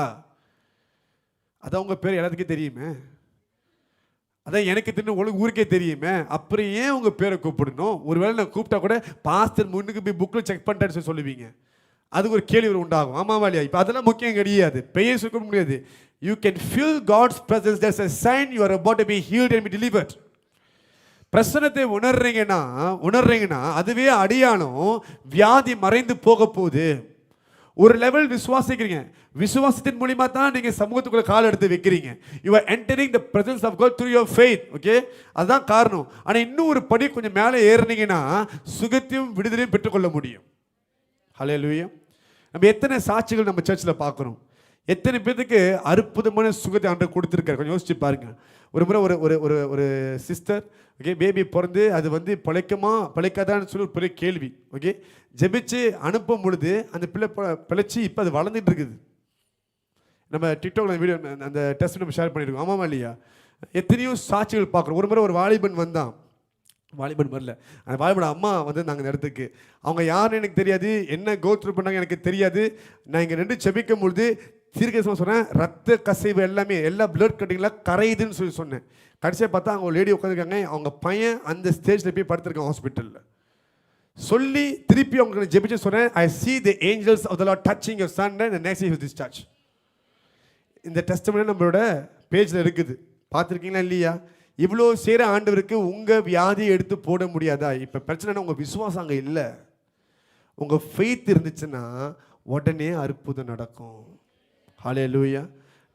அதான் உங்க பேர் எல்லாத்துக்கும் தெரியுமே, அதான் எனக்கு தெரியும், உங்களுக்கு ஊருக்கே தெரியுமே. அப்புறம் ஏன் உங்க பேரை கூப்பிடணும்? ஒருவேளை நான் கூப்பிட்டா கூட பாஸ்டர் முன்னுக்கு போய் புக்கில் செக் பண்ணிட்டேன்னு சொல்லுவீங்க. அதுக்கு ஒரு கேள்வி உண்டாகும். ஆமாவா இல்லையா? இப்போ அதெல்லாம் முக்கியம் கிடையாது, பெயர் சொல்ல முடியாது. You can feel God's presence. There's a sign you are about to be healed and be delivered. பிரசன்னத்தை உணர்றீங்கன்னா அதுவே அடையாளம் வியாதி மறைந்து போக போகுது.
ஒரு லெவல் விசுவாசிக்கிறீங்க. விசுவாசத்தின் மூலமா தான் நீங்க சமூகத்துக்குள்ள கால் எடுத்து வைக்கிறீங்க. You are entering the presence of God through your faith. Okay, அதுதான் காரணம். ஆனா இன்னும் ஒரு படி கொஞ்சம் மேலே ஏறினீங்கன்னா சுகத்தையும் விடுதலையும் பெற்றுக்கொள்ள முடியும். ஹல்லேலூயா. நம்ம எத்தனை சாட்சிகள் நம்ம சர்ச்சில் பார்க்குறோம். எத்தனை பேருக்கு அற்புதமான சுகத்தை ஆண்டவர் கொடுத்துருக்காரு. கொஞ்சம் யோசிச்சு பாருங்க. ஒரு முறை ஒரு ஒரு ஒரு ஒரு சிஸ்டர், ஓகே, பேபி பிறந்து அது வந்து பிழைக்காதான்னு சொல்லி ஒரு பெரிய கேள்வி. ஓகே, ஜெபிச்சு அனுப்பும் பொழுது அந்த பிள்ளை பிழைச்சி இப்போ அது வளர்ந்துட்டு இருக்குது. நம்ம டிக்டாக்ல வீடியோ அந்த டெஸ்ட் நம்ம ஷேர் பண்ணியிருக்கோம். ஆமாமா இல்லையா? எத்தனையோ சாட்சிகள் பார்க்குறோம். ஒரு முறை ஒரு வாலிபன் வந்தான். வாலிபன் வரல, அந்த வாலிபோட அம்மா வந்து நாங்கள் இந்த இடத்துக்கு, அவங்க யாருன்னு எனக்கு தெரியாது, என்ன கோத்ரூ பண்ணாங்க எனக்கு தெரியாது. நான் இங்கே ரெண்டு செபிக்கும் பொழுது தீர்க்கதரிசனமா சொன்னேன், ரத்த கசிவு எல்லாமே எல்லா பிளட் கட்டிங்லாம் கரையுதுன்னு சொல்லி சொன்னேன். கடைசியாக பார்த்தா அவங்க லேடி உட்காந்துருக்காங்க, அவங்க பையன் அந்த ஸ்டேஜில் போய் படுத்திருக்காங்க ஹாஸ்பிட்டலில். சொல்லி திருப்பி அவங்களுக்கு ஜெபிச்சு சொன்னேன், ஐ see the angels of the Lord touching your son and the next day he was discharged. இந்த டெஸ்டிமனி நம்மளோட பேஜில் இருக்குது, பார்த்துருக்கீங்களா இல்லையா? இவ்வளோ செய்கிற ஆண்டவருக்கு உங்கள் வியாதியை எடுத்து போட முடியாதா? இப்போ பிரச்சனைனா உங்கள் விசுவாசம் அங்கே இல்லை. உங்கள் ஃபெய்த் இருந்துச்சுன்னா உடனே அற்புதம் நடக்கும். ஹல்லேலூயா.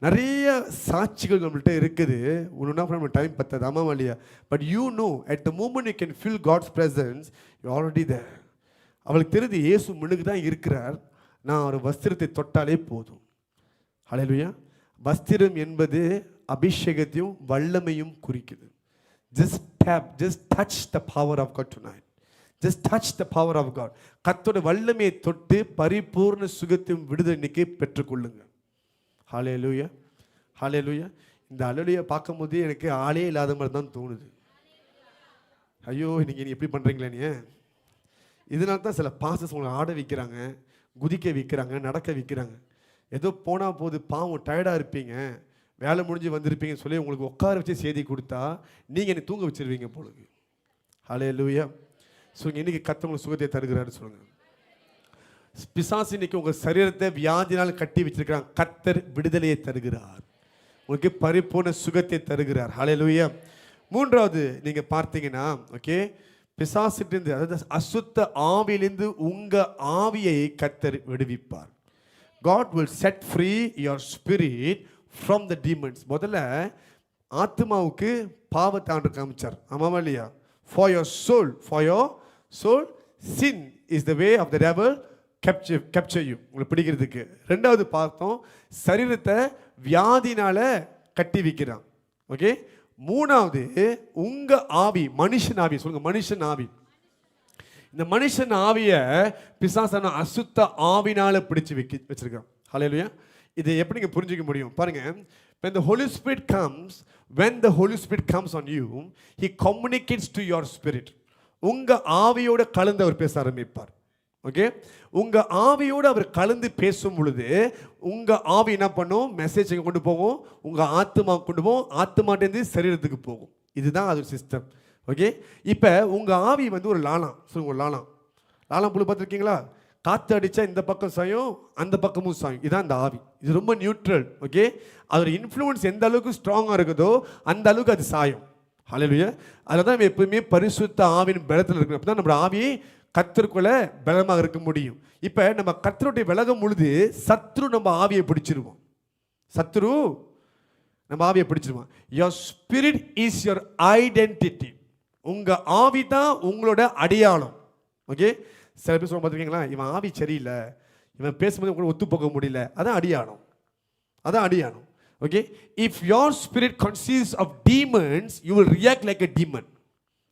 நிறைய சாட்சிகள் நம்மள்கிட்ட இருக்குது. ஒன்றுனா நம்ம டைம் பத்தாது. ஆமாம் இல்லையா? But you know at the moment you can feel God's presence, you already there. அவளுக்கு தெரியுது இயேசு முன்னுக்கு தான் இருக்கிறார், நான் ஒரு வஸ்திரத்தை தொட்டாலே போதும். ஹல்லேலூயா. வஸ்திரம் என்பது அபிஷேகத்தையும் வல்லமையும் குறிக்குது. just touch the power of God tonight. Just touch the power of God. கர்த்தருடைய வல்லமையை தொட்டு பரிபூர்ண சுகத்தையும் விடுதலை இன்னைக்கு பெற்றுக்கொள்ளுங்க. ஹல்லேலூயா, ஹல்லேலூயா. இந்த ஹல்லேலூயா பார்க்கும்போது எனக்கு ஆளே இல்லாத மாதிரி தான் தோணுது. ஐயோ நீங்கள் எப்படி பண்ணுறீங்களே நீ? இதனால தான் சில பாஸ்டர்ஸ் உங்களை ஆட வைக்கிறாங்க, குதிக்க வைக்கிறாங்க, நடக்க வைக்கிறாங்க. ஏதோ போனால் போது பாவம் டயர்டாக இருப்பீங்க, வேலை முடிஞ்சு வந்திருப்பீங்கன்னு சொல்லி உங்களுக்கு உட்கார வச்சு செய்தி கொடுத்தா நீங்கள் என்னை தூங்க வச்சிருவீங்க பொழுது. ஹல்லேலூயா. சொல்லுங்க, இன்னைக்கு கர்த்தர் உங்களுக்கு சுகத்தை தருகிறாரு சொல்லுங்க. பிசாசு இன்னைக்கு உங்கள் சரீரத்தை வியாதினால் கட்டி வச்சிருக்கிறாங்க, கர்த்தர் விடுதலையை தருகிறார், உங்களுக்கு பரிபூர்ண சுகத்தை தருகிறார். ஹல்லேலூயா. மூன்றாவது நீங்கள் பார்த்தீங்கன்னா, ஓகே, பிசாசிலிருந்து, அதாவது அசுத்த ஆவியிலிருந்து உங்கள் ஆவியை கர்த்தர் விடுவிப்பார். God will set free your spirit from the demons. முதல்ல ஆத்மாவுக்கு பாவத்தை ஆண்டவர் காமிச்சார். ஆமாமா இல்லையா? For your soul, sin is the way of the devil capture you. உங்களுக்கு பிடிக்கிறதுக்கு. ரெண்டாவது பார்த்தோம், சரீரத்தை வியாதினால கட்டி வைக்கிறான். ஓகே. மூணாவது உங்க ஆவி, மனுஷன் ஆவி சொல்லுங்க, மனுஷன் ஆவி. இந்த மனுஷன் ஆவியை பிசாசான அசுத்த ஆவினால பிடிச்சு வச்சிருக்கான். ஹல்லேலூயா. இதை எப்படி நீங்க புரிஞ்சுக்க முடியும் பாருங்க. When the Holy Spirit comes on you, he communicates to your spirit. உங்க ஆவியோட கலந்து அவர் பேச ஆரம்பிப்பார். ஓகே. உங்க ஆவியோடு அவர் கலந்து பேசும் பொழுது உங்க ஆவி என்ன பண்ணும்? மெசேஜ் கொண்டு போகும், உங்க ஆத்மா கொண்டு போகும், ஆத்மாட்டேருந்து சரீரத்துக்கு போகும். இதுதான் அது சிஸ்டம். ஓகே. இப்போ உங்க ஆவி வந்து ஒரு லாலம் சொல்லுங்க, ஒரு லாலம் புழு பார்த்துருக்கீங்களா? காற்று அடித்தா இந்த பக்கம் சாயும், அந்த பக்கமும் சாயும். இதுதான் இந்த ஆவி. இது ரொம்ப நியூட்ரல். ஓகே. அதோட இன்ஃப்ளூயன்ஸ் எந்த அளவுக்கு ஸ்ட்ராங்காக இருக்குதோ அந்த அளவுக்கு அது சாயும். ஹல்லேலூயா. அதில் தான் எப்பவுமே பரிசுத்த ஆவின் பலத்தில் இருக்கணும். அப்போ தான் நம்ம ஆவியை கர்த்தருக்குள்ள பலமாக இருக்க முடியும். இப்போ நம்ம கர்த்தருடைய விலகும் பொழுது சத்ரு நம்ம ஆவியை பிடிச்சிருவோம். Your spirit is your identity. உங்க ஆவி தான் உங்களோட அடையாளம். ஓகே. சில பேர் சொல்ல பார்த்துருக்கீங்களா, இவன் ஆவி சரியில்லை, இவன் பேசும்போது உங்களை ஒத்து போக முடியல, அதான் அடையாளம். Okay. If your spirit consists of demons, you will react like a demon.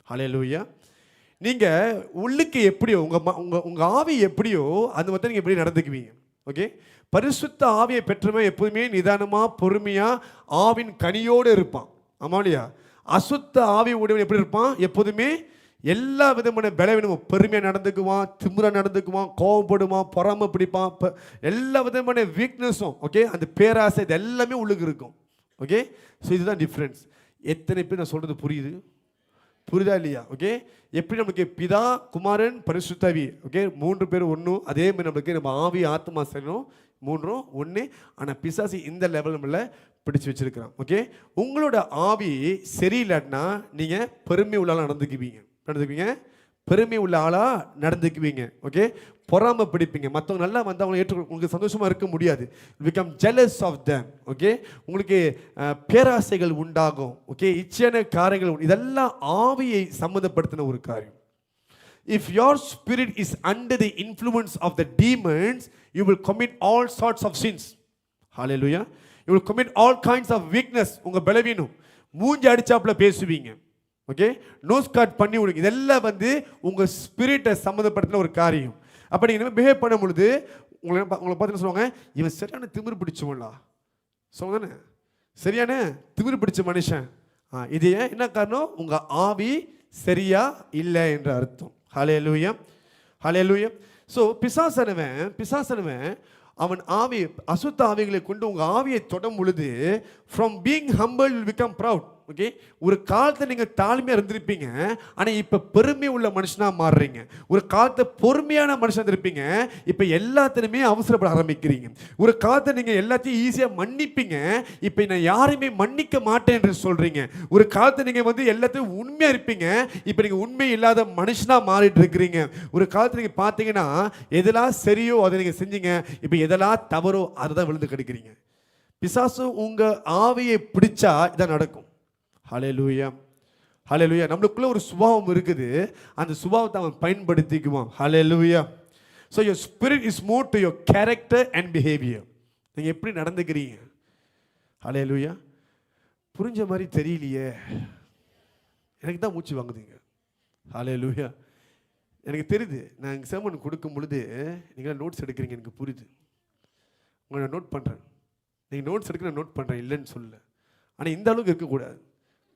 ஹல்லேலூயா. நீங்க உள்ளுக்கு எப்படியோ உங்க ஆவி எப்படியோ அது மட்டும் நீங்க எப்படி நடந்துக்குவீங்க. ஓகே. பரிசுத்த ஆவியை பெற்றவன் எப்போதுமே நிதானமா பொறுமையா ஆவின் கனியோடு இருப்பான். ஆமா இல்லையா? அசுத்த ஆவி உடையவன் எப்படி இருப்பான்? எப்போதுமே எல்லா விதமான பலவீனமும், பெருமையாக நடந்துக்குவான், திமிரா நடந்துக்குவான், கோவப்படுவான், பொறாமை பிடிப்பான், எல்லா விதமான வீக்னஸும், ஓகே, அந்த பேராசை, இது எல்லாமே உள்ளுக்கு இருக்கும். ஓகே. ஸோ இதுதான் டிஃப்ரென்ஸ். எத்தனை பேர் நான் சொல்றது புரியுதா இல்லையா? ஓகே. எப்படி நம்மளுக்கு பிதா, குமாரன், பரிசுத்த ஆவி, ஓகே, 3 பேர் ஒன்றும், அதே மாதிரி நம்மளுக்கு நம்ம ஆவி, ஆத்மா, சரீரம் 3ம் ஒன்று. ஆனால் பிசாசி இந்த லெவல் நம்மள பிடிச்சு வச்சிருக்கிறான். ஓகே. உங்களோட ஆவி சரியில்லைன்னா நீங்கள் பெருமை உள்ளால நடந்துக்குவீங்க, பெருமை உள்ள ஆளா நடந்துக்குவீங்க. ஓகே, பொறாமை பிடிப்பீங்க. மற்றவங்க நல்லா வந்து அவங்க ஏற்று உங்களுக்கு சந்தோஷமா இருக்க முடியாது. Become jealous of them. Okay, உங்களுக்கு பேராசைகள் உண்டாகும். ஓகே, இச்சையான காரியங்கள், இதெல்லாம் ஆவியை சம்மந்தப்படுத்தின ஒரு காரியம். If your spirit is under the influence of the demons, you will commit all sorts of sins. Hallelujah. You will commit all kinds of weakness. உங்க பலவீனம், மூஞ்சி அடிச்சாப்புல பேசுவீங்க. ஓகே, நோஸ் காட் பண்ணி விடுங்க. இதெல்லாம் வந்து உங்க ஸ்பிரிட்டை சம்மந்தப்படுத்தின ஒரு காரியம். அப்போ நீங்கள் பிஹேவ் பண்ணும் பொழுது உங்களை பார்த்துன்னு சொல்லுவாங்க, இவன் சரியான திமிரு பிடிச்சவங்களா சொல்லுங்க, சரியான திமிரு பிடிச்ச மனுஷன். இது ஏன் என்ன காரணம்? உங்க ஆவி சரியா இல்லை என்ற அர்த்தம். ஹல்லேலூயா, ஹல்லேலூயா. ஸோ பிசாசனவன் அவன் ஆவி, அசுத்த ஆவிகளை கொண்டு உங்க ஆவியை தொடும் பொழுது, from being humble will become proud. Okay, ஒரு காலத்தை நீங்கள் தாழ்மையாக இருந்திருப்பீங்க, ஆனால் இப்போ பெருமை உள்ள மனுஷனாக மாறுறீங்க. ஒரு காலத்தை பொறுமையான மனுஷன் இருப்பீங்க, இப்போ எல்லாத்திலுமே அவசரப்பட ஆரம்பிக்கிறீங்க. ஒரு காலத்தை நீங்கள் எல்லாத்தையும் ஈஸியாக மன்னிப்பீங்க, இப்போ நான் யாரையுமே மன்னிக்க மாட்டேன் என்று சொல்கிறீங்க. ஒரு காலத்தை நீங்கள் வந்து எல்லாத்தையும் உண்மையாக இருப்பீங்க, இப்போ நீங்கள் உண்மை இல்லாத மனுஷனாக மாறிட்டு இருக்கிறீங்க. ஒரு காலத்தை நீங்கள் பார்த்தீங்கன்னா எதெல்லாம் சரியோ அதை நீங்கள் செஞ்சீங்க, இப்போ எதெல்லாம் தவறோ அதை தான் விழுந்து கிடைக்கிறீங்க. பிசாசு உங்கள் ஆவியை பிடிச்சா இதான் நடக்கும். ஹல்லேலூயா, ஹல்லேலூயா. நம்மளுக்குள்ள ஒரு சுபாவம் இருக்குது, அந்த சுபாவத்தை அவன் பயன்படுத்திக்குவான். Hallelujah. So your spirit is move to your character and behaviour. நீங்கள் எப்படி நடந்துக்கிறீங்க? ஹல்லேலூயா. புரிஞ்ச மாதிரி தெரியலையே, எனக்கு தான் மூச்சு வாங்குதுங்க. ஹல்லேலூயா. எனக்கு தெரியுது, நான் இங்கே sermon கொடுக்கும் பொழுது நீங்கள் நோட்ஸ் எடுக்கிறீங்க, எனக்கு புரியுது. உங்களை நான் நோட் பண்ணுறேன், நீங்கள் நோட்ஸ் எடுக்க நான் நோட் பண்ணுறேன், இல்லைன்னு சொல்ல. ஆனால் இந்த அளவுக்கு இருக்கக்கூடாது,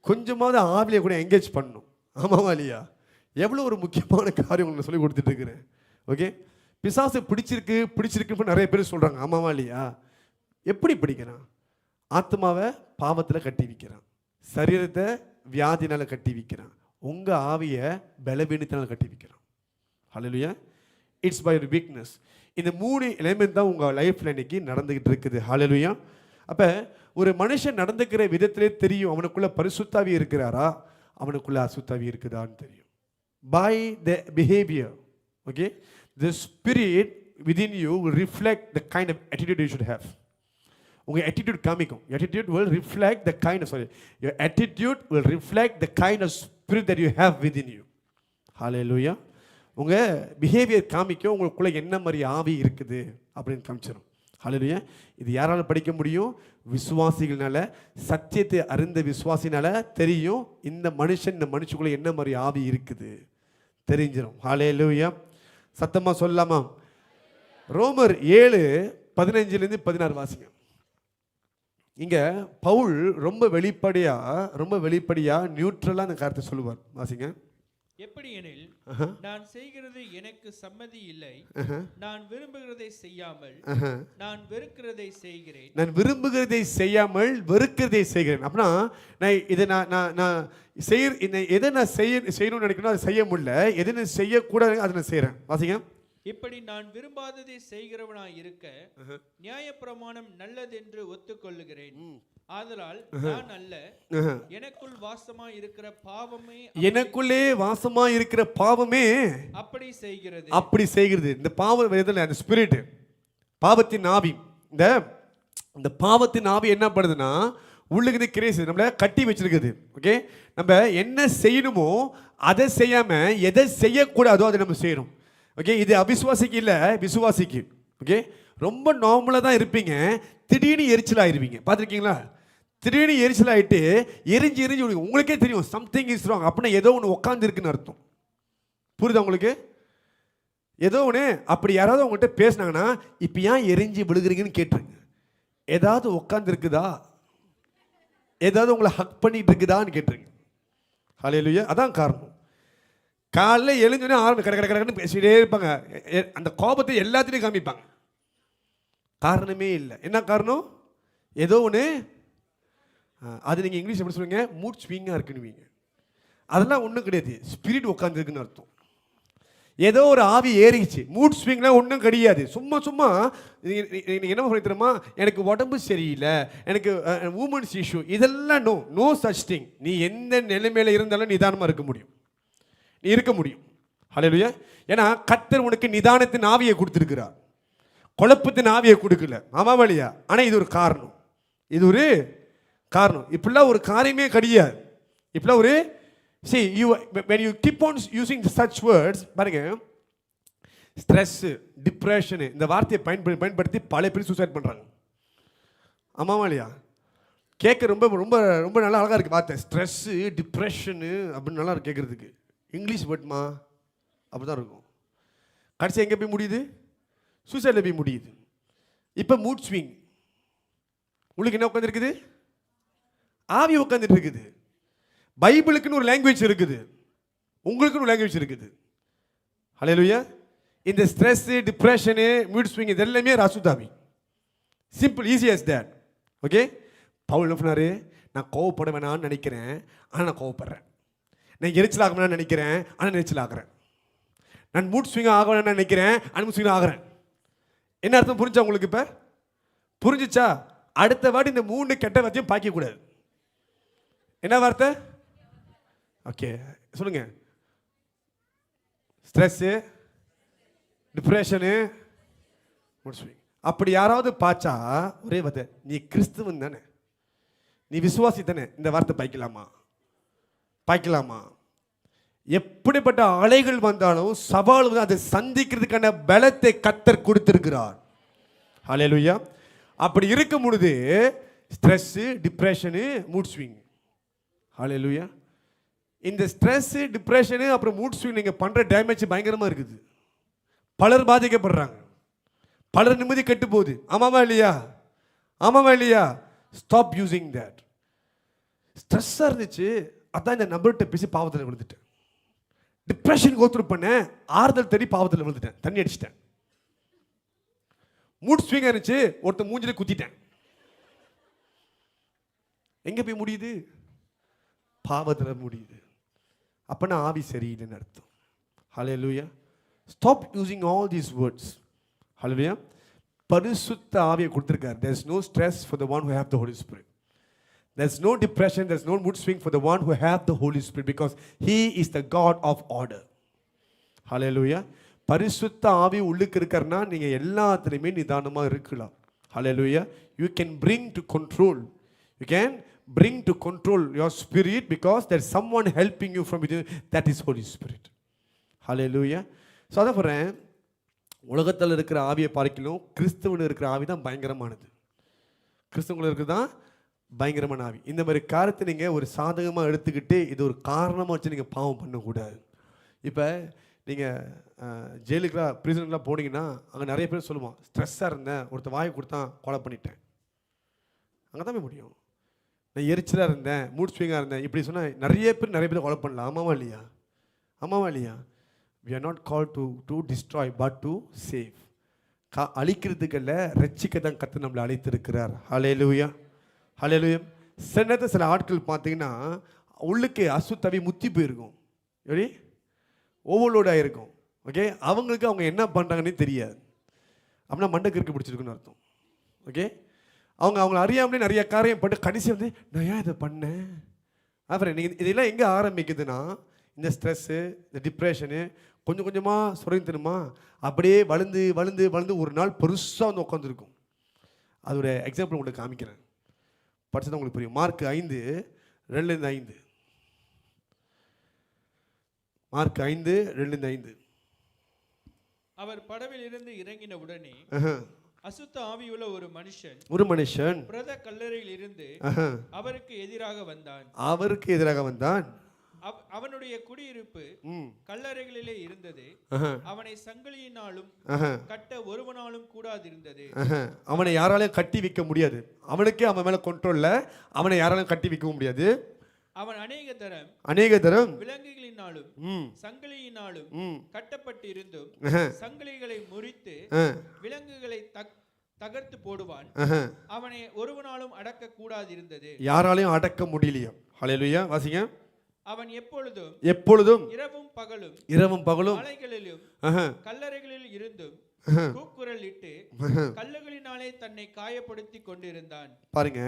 கொஞ்சமாவது ஆவிலே கூட என்கேஜ் பண்ணணும். ஆமாவா இல்லையா? எவ்வளோ ஒரு முக்கியமான காரியம் உங்களுக்கு சொல்லி கொடுத்துட்டு இருக்கிறேன். ஓகே, பிசாசு பிடிச்சிருக்குன்னு நிறைய பேர் சொல்கிறாங்க. ஆமாவா இல்லையா? எப்படி பிடிக்கிறான்? ஆத்மாவை பாவத்தில் கட்டி வைக்கிறான், சரீரத்தை வியாதினால் கட்டி வைக்கிறான், உங்கள் ஆவியை பலவீனத்தினால் கட்டி வைக்கிறான். ஹல்லேலூயா. It's by weakness. இந்த 3 எலிமெண்ட் தான் உங்கள் லைஃப்பில் இன்னைக்கு நடந்துக்கிட்டு இருக்குது. ஹல்லேலூயா. அப்போ ஒரு மனுஷன் நடந்துக்கிற விதத்திலே தெரியும் அவனுக்குள்ள பரிசுத்தாவி இருக்கிறாரா, அவனுக்குள்ள அசுத்தாவி இருக்குதான்னு தெரியும். By the behaviour. Okay, the spirit within you will reflect the kind of attitude you should have. உங்கள் attitude காமிக்கும். attitude will reflect the kind of, your attitude will reflect the kind of spirit that you have within you. Hallelujah. உங்கள் behaviour காமிக்கும் உங்களுக்குள்ள என்ன மாதிரி ஆவி இருக்குது அப்படின்னு காமிச்சிடும். ஹல்லேலூயா. இது யாரால படிக்க முடியும்? விசுவாசிகள்னால, சத்தியத்தை அறிந்த விசுவாசினால தெரியும் இந்த மனுஷனுக்குள்ள என்ன மாதிரி ஆவி இருக்குது தெரிஞ்சிடும். ஹல்லேலூயா. சத்தமா சொல்லலாமா? ரோமர் 7:15-16 வாசிங்க. இங்க பவுல் ரொம்ப வெளிப்படையா நியூட்ரலா அந்த கருத்தை சொல்லுவார். வாசிங்க.
எப்படி எனில், நான் செய்கிறது எனக்கு சம்மதி இல்லை, நான் விரும்புகிறதை செய்யாமல் நான் வெறுக்கிறதை செய்கிறேன்.
நான் விரும்புகிறதை செய்யாமல் வெறுக்கிறதை செய்கிறேன். அப்படின்னா நான் இதை எதை நான் செய்யணும்னு நினைக்கணும், அதை செய்ய முடியல. எதை நான் செய்யக்கூடாது அதை நான் செய்கிறேன். வாசிங்க.
இப்படி நான் விரும்பாததை செய்கிறவனாய் இருக்க நியாயப்பிரமாணம் நல்லதென்று ஒத்துக்கொள்ளுகிறேன். ஆதலால் நான் அல்ல, எனக்குள்ளே வாசமாய் இருக்கிற பாவமே அப்படி செய்கிறது. இந்த பாவம் அந்த ஸ்பிரிட், பாவத்தின் ஆவி, இந்த பாவத்தின் ஆவி என்ன பண்ணுதுன்னா உள்ளுக்கு கிரேஸ் நம்மள கட்டி வச்சிருக்குது. ஓகே, நம்ம என்ன செய்யணுமோ அதை செய்யாம எதை செய்யக்கூடாதோ அதை நம்ம செய்யணும். ஓகே, இது அவிசுவாசிக்கு இல்லை, விசுவாசிக்கு. ஓகே, ரொம்ப நார்மலாக தான் இருப்பீங்க, திடீர்னு எரிச்சல் ஆயிருவீங்க. பார்த்துருக்கீங்களா? திடீர்னு எரிச்சல் ஆகிட்டு எரிஞ்சு உங்களுக்கே தெரியும் சம்திங் இஸ் ராங். அப்படின்னா ஏதோ ஒன்று உட்காந்துருக்குன்னு அர்த்தம். புரியுதா உங்களுக்கு? ஏதோ ஒன்று. அப்படி யாராவது உங்கள்கிட்ட பேசினாங்கன்னா இப்போ ஏன் எரிஞ்சு விழுகிறீங்கன்னு கேட்டுருங்க. ஏதாவது உட்காந்துருக்குதா, ஏதாவது உங்களை ஹக் பண்ணிட்டு இருக்குதான்னு கேட்டுருங்க. ஹல்லேலூயா. அதான் காரணம். காலையில் எழுந்தோடனே கடன்னு பேசிகிட்டே இருப்பாங்க. அந்த கோபத்தை எல்லாத்துலேயும் காமிப்பாங்க. காரணமே இல்லை. என்ன காரணம்? ஏதோ ஒன்று. அது நீங்கள் இங்கிலீஷ் எப்படி சொல்லுவீங்க? மூட் ஸ்விங்காக இருக்குன்னுவீங்க. அதெல்லாம் ஒன்றும் கிடையாது, ஸ்பிரிட் உட்காந்துருக்குன்னு அர்த்தம். ஏதோ ஒரு ஆவி ஏறிச்சு. மூட் ஸ்விங்லாம் ஒன்றும் கிடையாது. சும்மா நீங்கள் என்ன பண்ணி தருமா, எனக்கு உடம்பு சரியில்லை, எனக்கு உமன்ஸ் இஷ்யூ, இதெல்லாம் நோ சச் திங். நீ எந்த நிலைமையில் இருந்தாலும் நிதானமாக இருக்க முடியும். ஹல்லேலூயா. ஏன்னா கர்த்தர் உனக்கு நிதானத்தின் ஆவியை கொடுத்திருக்கிறார், குழப்பத்தின் ஆவியை கொடுக்கல. ஆமாவா இல்லையா? ஆனா இது ஒரு காரணம், இது ஒரு காரணம். இப்படிலாம் ஒரு காரியமே கிடையாது. இப்படிலாம் ஒரு see you when you keep on using such words, பாருங்க, ஸ்ட்ரெஸ், டிப்ரெஷன் இந்த வார்த்தையை பயன்படுத்தி பல பேர் சூசைட் பண்றாங்க. ஆமாவா இல்லையா? கேட்க ரொம்ப ரொம்ப ரொம்ப நல்லா அழகா இருக்கு வார்த்தை, ஸ்ட்ரெஸ்ஸு, டிப்ரெஷனு அப்படின்னு நல்லா இருக்கு கேட்கறதுக்கு. இங்கிலீஷ் வேர்ட்மா அப்படிதான் இருக்கும். கடைசி எங்கே போய் முடியுது? சூசைடில் போய் முடியுது. இப்போ மூட் ஸ்விங். உங்களுக்கு என்ன உட்காந்துருக்குது? ஆவி உட்காந்துட்டு இருக்குது. பைபிளுக்குன்னு ஒரு லாங்குவேஜ் இருக்குது, உங்களுக்குன்னு ஒரு லாங்குவேஜ் இருக்குது. ஹல்லேலூயா. இந்த ஸ்ட்ரெஸ், டிப்ரெஷனு, மூட் ஸ்விங் இது எல்லாமே அசுத்தாவி. Simple, easy as that. Okay. Paul என்ன பண்ணாரு? நான் கோவப்பட வேணான்னு நினைக்கிறேன், ஆனால் நான் கோவப்படுறேன். நான் எரிச்சல் ஆக வேணாம்னு நினைக்கிறேன், ஆனால் எரிச்சல் ஆகிறேன். நான் மூட் ஸ்விங் ஆக வேணாம்னு நினைக்கிறேன், ஆனால் மூட் ஸ்விங் ஆகிறேன். என்ன அர்த்தம் புரிஞ்சா உங்களுக்கு? இப்போ புரிஞ்சிச்சா? அடுத்த வாட்டி இந்த 3 கெட்ட வார்த்தையும் பாய்க்கக்கூடாது. என்ன வார்த்தை? ஓகே சொல்லுங்க. Stress, depression, mood swing. அப்படி யாராவது பாய்ச்சா ஒரே வார்த்தை, நீ கிறிஸ்துவன் தானே, நீ விசுவாசி தானே, இந்த வார்த்தை பாய்க்கலாமா? பாய்க்கலாமா? எப்படிப்பட்ட அலைகள் வந்தாலும் சவால் வந்து அதை சந்திக்கிறதுக்கான பலத்தை கர்த்தர் கொடுத்திருக்கிறார். ஹல்லேலூயா. அப்படி இருக்கும் பொழுது ஸ்ட்ரெஸ்ஸு, டிப்ரெஷனு, மூட் ஸ்விங். ஹல்லேலூயா. இந்த ஸ்ட்ரெஸ்ஸு, டிப்ரெஷனு அப்புறம் மூட் ஸ்விங் நீங்கள் பண்ணுற டேமேஜ் பயங்கரமாக இருக்குது. பலர் பாதிக்கப்படுறாங்க, பலர் நிம்மதி கெட்டு போகுது. ஆமாவா இல்லையா? ஆமாவா இல்லையா? Stop using that. ஸ்ட்ரெஸ்ஸாக இருந்துச்சு, அதான் இந்த நம்பர்கிட்ட பேசி பாவத்தில் விழுந்துட்டேன். டிப்ரெஷன் கோத்ரூ பண்ணேன், ஆறுதல் தேடி பாவத்தில் விழுந்துட்டேன், தண்ணி அடிச்சிட்டேன். மூட் ஸ்விங் இருந்துச்சு, ஒருத்தன் மூஞ்சில குத்திட்டேன். எங்க போய் முடியுது? பாவத்தில் முடியுது. அப்பனா ஆவி சரியில்லைன்னு அர்த்தம். Hallelujah. Stop using all these words. Hallelujah. பரிசுத்த ஆவியை கொடுத்திருக்கார். there is no stress for the one who have the Holy Spirit. There's no depression, there's no mood swing for the one who have the Holy Spirit, because he is the God of order. Hallelujah. பரிசுத்த ஆவி உள்ளுக்கு இருக்கறனா நீங்க எல்லாத்துலயுமே நிதானமா இருக்கலாம். Hallelujah. You can bring to control. You can bring to control your spirit because there's someone helping you from within, that is Holy Spirit. Hallelujah. So அத சொல்றேன், உலகத்தில் இருக்கிற ஆவியை பார்க்கலாம் கிறிஸ்துவில் இருக்கிற ஆவி தான் பயங்கரமானது. கிறிஸ்துவில் இருக்கிறது தான் பயங்கரமான ஆவி. இந்த மாதிரி காரியத்தை நீங்கள் ஒரு சாதகமாக எடுத்துக்கிட்டு இது ஒரு காரணமாக வச்சு நீங்கள் பாவம் பண்ணக்கூடாது. இப்போ நீங்கள் ஜெயிலுக்குலாம் ப்ரிசனுக்குலாம் போனீங்கன்னா அங்கே நிறைய பேர் சொல்லுவான், ஸ்ட்ரெஸ்ஸாக இருந்தேன், ஒருத்தர் வாய் கொடுத்தா கொலை பண்ணிட்டேன். அங்கே தான் போய் முடியும். நான் எரிச்சலாக இருந்தேன், மூட் ஸ்விங்காக இருந்தேன், இப்படி சொன்னால் நிறைய பேர் கொலை பண்ணலாம். ஆமாவா இல்லையா? ஆமாவா இல்லையா? We are not called to destroy but to save. அழிக்கிறதுக்கல்ல, ரட்சிக்க தான் கர்த்தர் நம்மளை அழைத்திருக்கிறார். ஹல்லேலூயா. ஹல்லேலூயா. சில ஆட்கள் பார்த்தீங்கன்னா உள்ளுக்கு அசுத்தவி முத்தி போயிருக்கும், எப்படி ஓவர்லோடாக இருக்கும். ஓகே. அவங்களுக்கு அவங்க என்ன பண்ணுறாங்கன்னே தெரியாது. அப்படின்னா மண்டக்கிற்கு பிடிச்சிருக்குன்னு அர்த்தம். ஓகே. அவங்கள அறியாமலே நிறைய காரியம் பட்டு கடைசி வந்து நான் ஏன் இதை பண்ணேன். அப்புறம் நீங்கள் இதெல்லாம் எங்கே ஆரம்பிக்குதுன்னா, இந்த ஸ்ட்ரெஸ்ஸு, இந்த டிப்ரெஷனு கொஞ்சம் கொஞ்சமாக சுரந்துமா அப்படியே வளர்ந்து வளர்ந்து வளர்ந்து ஒரு நாள் பெருசாக வந்து உட்காந்துருக்கும். அதோட எக்ஸாம்பிள் உங்களுக்கு காமிக்கிறேன், படிச்சது உங்களுக்கு புரியும். மார்க் 5:2-5. மார்க் 5:2-5.
அவர் படவில் இருந்து இறங்கின உடனே அசுத்த ஆவியுள்ள ஒரு மனுஷன் பிரத கல்லறையில் இருந்து அவருக்கு எதிராக வந்தான். அவனுடைய குடியிருப்பு கல்லறைகளிலே இருந்தது. அவனை சங்கிலியினாலும் கட்ட ஒருவனாலும் கூடாதிருந்தது.
அவனை யாராலையும் கட்டி வைக்க முடியாது. அவனுக்கே அவன் மேல கண்ட்ரோல்ல, அவனை யாராலையும் கட்டி வைக்கவும் முடியாது.
அவன் அநேக தரம் விலங்குகளினாலும் சங்கிலியினாலும் கட்டப்பட்டிருந்தும் சங்கிலிகளை முறித்து விலங்குகளை தகர்த்து போடுவான். அவனை ஒருவனாலும் அடக்க கூடாதிருந்தது.
யாராலையும் அடக்க முடியலையா? ஹல்லேலூயா. வாசிங்க.
அவன்
எப்பொழுதும்
இரவும் பகலும் மலைகளிலும் கல்லறைகளில் இருந்தும் கூக்குரல் இட்டு கல்லுகளினாலே தன்னை காயப்படுத்தி கொண்டிருந்தான்.
பாருங்க,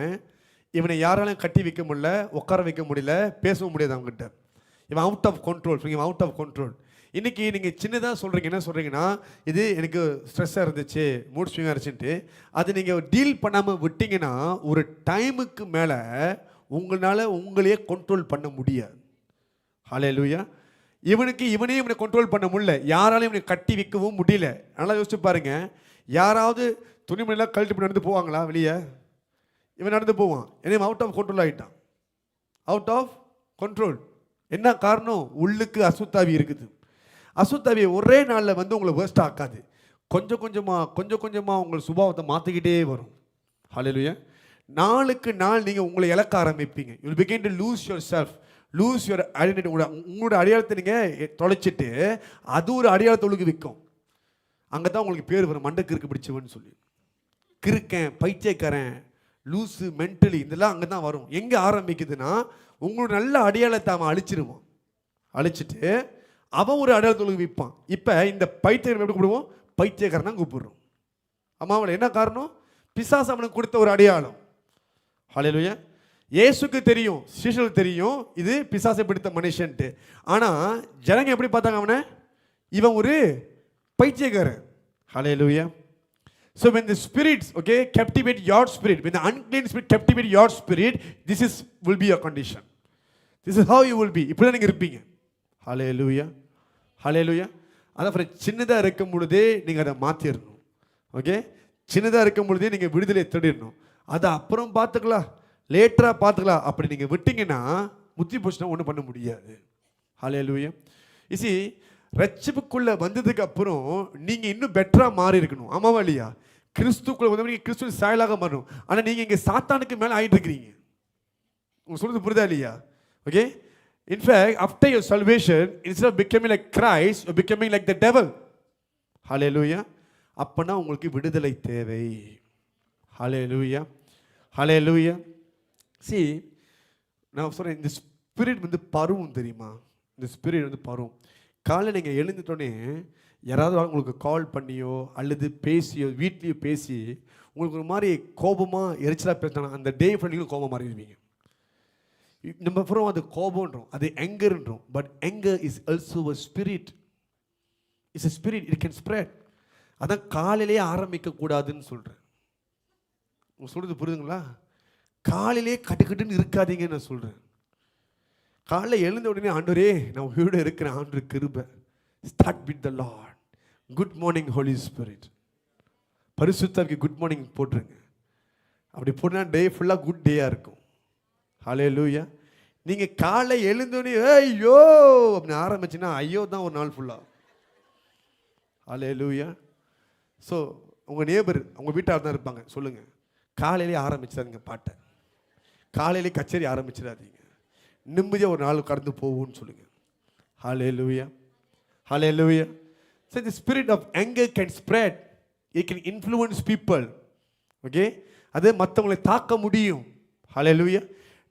இவனை யாராலும் கட்டி வைக்க முடியல, உட்கார வைக்க முடியல, பேசவும் முடியாது அவங்ககிட்ட. இவன் அவுட் ஆஃப் கண்ட்ரோல். இன்னைக்கு நீங்கள் சின்னதாக சொல்கிறீங்க, என்ன சொல்கிறீங்கன்னா, இது எனக்கு ஸ்ட்ரெஸ்ஸாக இருந்துச்சு, மூட் ஸ்விங்காக இருந்துச்சுன்ட்டு, அது நீங்கள் டீல் பண்ணாமல் விட்டீங்கன்னா ஒரு டைமுக்கு மேலே உங்களால் உங்களையே கண்ட்ரோல் பண்ண முடியாது. ஹல்லேலூயா. இவனே இவனை கண்ட்ரோல் பண்ண முடியல, யாராலையும் இவனை கட்டி வைக்கவும் முடியல. நல்லா யோசிச்சு பாருங்க, யாராவது துணிமணிலாம் கழட்டி பண்ணி நடந்து போவாங்களா வெளியே? இவன் நடந்து போவான், ஏன்னா அவுட் ஆஃப் கண்ட்ரோல் ஆகிட்டான், அவுட் ஆஃப் கண்ட்ரோல். என்ன காரணம்? உள்ளுக்கு அசுத்தாவி இருக்குது. அசுத்தாவியை ஒரே நாளில் வந்து உங்களை வேஸ்ட் ஆக்காது, கொஞ்சம் கொஞ்சமாக உங்கள் சுபாவத்தை மாற்றிக்கிட்டே வரும். ஹல்லேலூயா. நாளுக்கு நாள் நீங்கள் உங்களை இழக்க ஆரம்பிப்பீங்க. You will begin to lose your self, lose your identity. உங்களோட அடையாளத்தை நீங்கள் தொலைச்சிட்டு அது ஒரு அடையாளத்தை உங்களுக்கு விற்கும். அங்கே தான் உங்களுக்கு பேர் வரும், மண்டை கிறுக்கு பிடிச்சவன்னு சொல்லி. கிறுக்கன், பைத்தியக்காரன், லூஸு, மென்டலி, இதெல்லாம் அங்கே தான் வரும். எங்கே ஆரம்பிக்குதுன்னா, உங்களோட நல்ல அடையாளத்தை அவன் அழிச்சிருவான். அழிச்சிட்டு அவன் ஒரு அடையாளத்தை உங்களுக்கு விற்பான். இப்போ இந்த பைத்தியக்காரன் எப்படி கூப்பிடுவோம்? பைத்தியக்காரன் தான் கூப்பிடுறோம். ஆமாம். என்ன காரணம்? பிசாசு அவனுக்கு கொடுத்த ஒரு அடையாளம். ஹல்லேலூயா. இயேசுக்கு தெரியும், சீஷர்களுக்கு தெரியும் இது பிசாசை பிடித்த மனுஷன்ட்டு. ஆனால் ஜனங்க எப்படி பார்த்தாங்க அவனை? இவன் ஒரு பைத்தியக்காரன். ஹல்லேலூயா. So when the spirits, okay, captivate your spirit, when the unclean spirit captivate your spirit, this will be your condition. This is how you will be. இப்படி தான் நீங்கள் இருப்பீங்க. ஹல்லேலூயா. ஹல்லேலூயா. அதான் சின்னதாக இருக்கும் பொழுதே நீங்கள் அதை மாற்றிடணும். ஓகே, சின்னதாக இருக்கும் பொழுதே நீங்கள் விடுதலை தேடிடணும். அதை அப்புறம் பார்த்துக்கலாம், லேட்டராக பார்த்துக்கலாம். அப்படி நீங்கள் விட்டீங்கன்னா முத்தி போச்சுன்னா ஒன்றும் பண்ண முடியாது. ஹல்லேலூயா. இசி ரட்சிப்புக்குள்ளே வந்ததுக்கு அப்புறம் நீங்கள் இன்னும் பெட்டராக மாறி இருக்கணும். ஆமாவா இல்லையா? கிறிஸ்துக்குள்ளே வந்து நீங்கள் கிறிஸ்துவின் சாயலாக மாறணும். ஆனால் நீங்கள் இங்கே சாத்தானுக்கு மேலே ஆகிட்டு இருக்கிறீங்க. உங்களுக்கு சொல்கிறது புரியுதா இல்லையா? Okay. In fact after your salvation, instead of becoming like Christ, you becoming like the devil. Hallelujah. அப்போனா உங்களுக்கு விடுதலை தேவை. ஹல்லேலூயா. ஹல்லேலூயா. See, நான் சொல்கிறேன், இந்த ஸ்பிரிட் வந்து பருவும் தெரியுமா? இந்த ஸ்பிரிட் வந்து பருவும். காலையில் நீங்கள் எழுந்துட்டோன்னே யாராவது உங்களுக்கு கால் பண்ணியோ அல்லது பேசியோ வீட்லேயோ பேசி உங்களுக்கு ஒரு மாதிரி கோபமாக எரிச்சலாக பேசினாங்க, அந்த டே ஃப்ரெண்ட்லியும் கோபம் மாறிடுவீங்க. நம்ம அப்புறம் அது கோபம்ன்றோம், அது எங்கர்ன்றோம். But anger is also a spirit. It's a spirit, it can spread. அதான் காலையிலேயே ஆரம்பிக்கக்கூடாதுன்னு சொல்கிறேன். உங்களுக்கு சொல்கிறது புரியுதுங்களா? காலையிலே கட்டுக்கட்டுன்னு இருக்காதீங்கன்னு நான் சொல்கிறேன். காலையில் எழுந்த உடனே, ஆண்டவரே நான் உயிரோடு இருக்கிறேன், ஆண்டு கிருபை. Start with the Lord. Good morning Holy Spirit. பரிசுத்தாவிக்கு குட் மார்னிங் போட்டுருங்க. அப்படி போட்டா டே ஃபுல்லாக குட் டேயாக இருக்கும். ஹல்லேலூயா. நீங்கள் காலை எழுந்தோடனே ஐயோ அப்படின்னு ஆரம்பிச்சுன்னா ஐயோ தான் ஒரு நாள் ஃபுல்லாக. ஹல்லேலூயா. ஸோ உங்கள் நேபர், உங்கள் வீட்டார் தான் இருப்பாங்க, சொல்லுங்கள், காலையிலே ஆரம்பிச்சிடாதீங்க பாட்டை, காலையிலே கச்சேரி ஆரம்பிச்சிடாதீங்க, நிம்மதியாக ஒரு நாள் கடந்து போகும்னு சொல்லுங்கள். ஹல்லேலூயா. ஹல்லேலூயா. So the spirit of anger can spread. It can influence people. Okay, அது மற்றவங்களை தாக்க முடியும். ஹல்லேலூயா.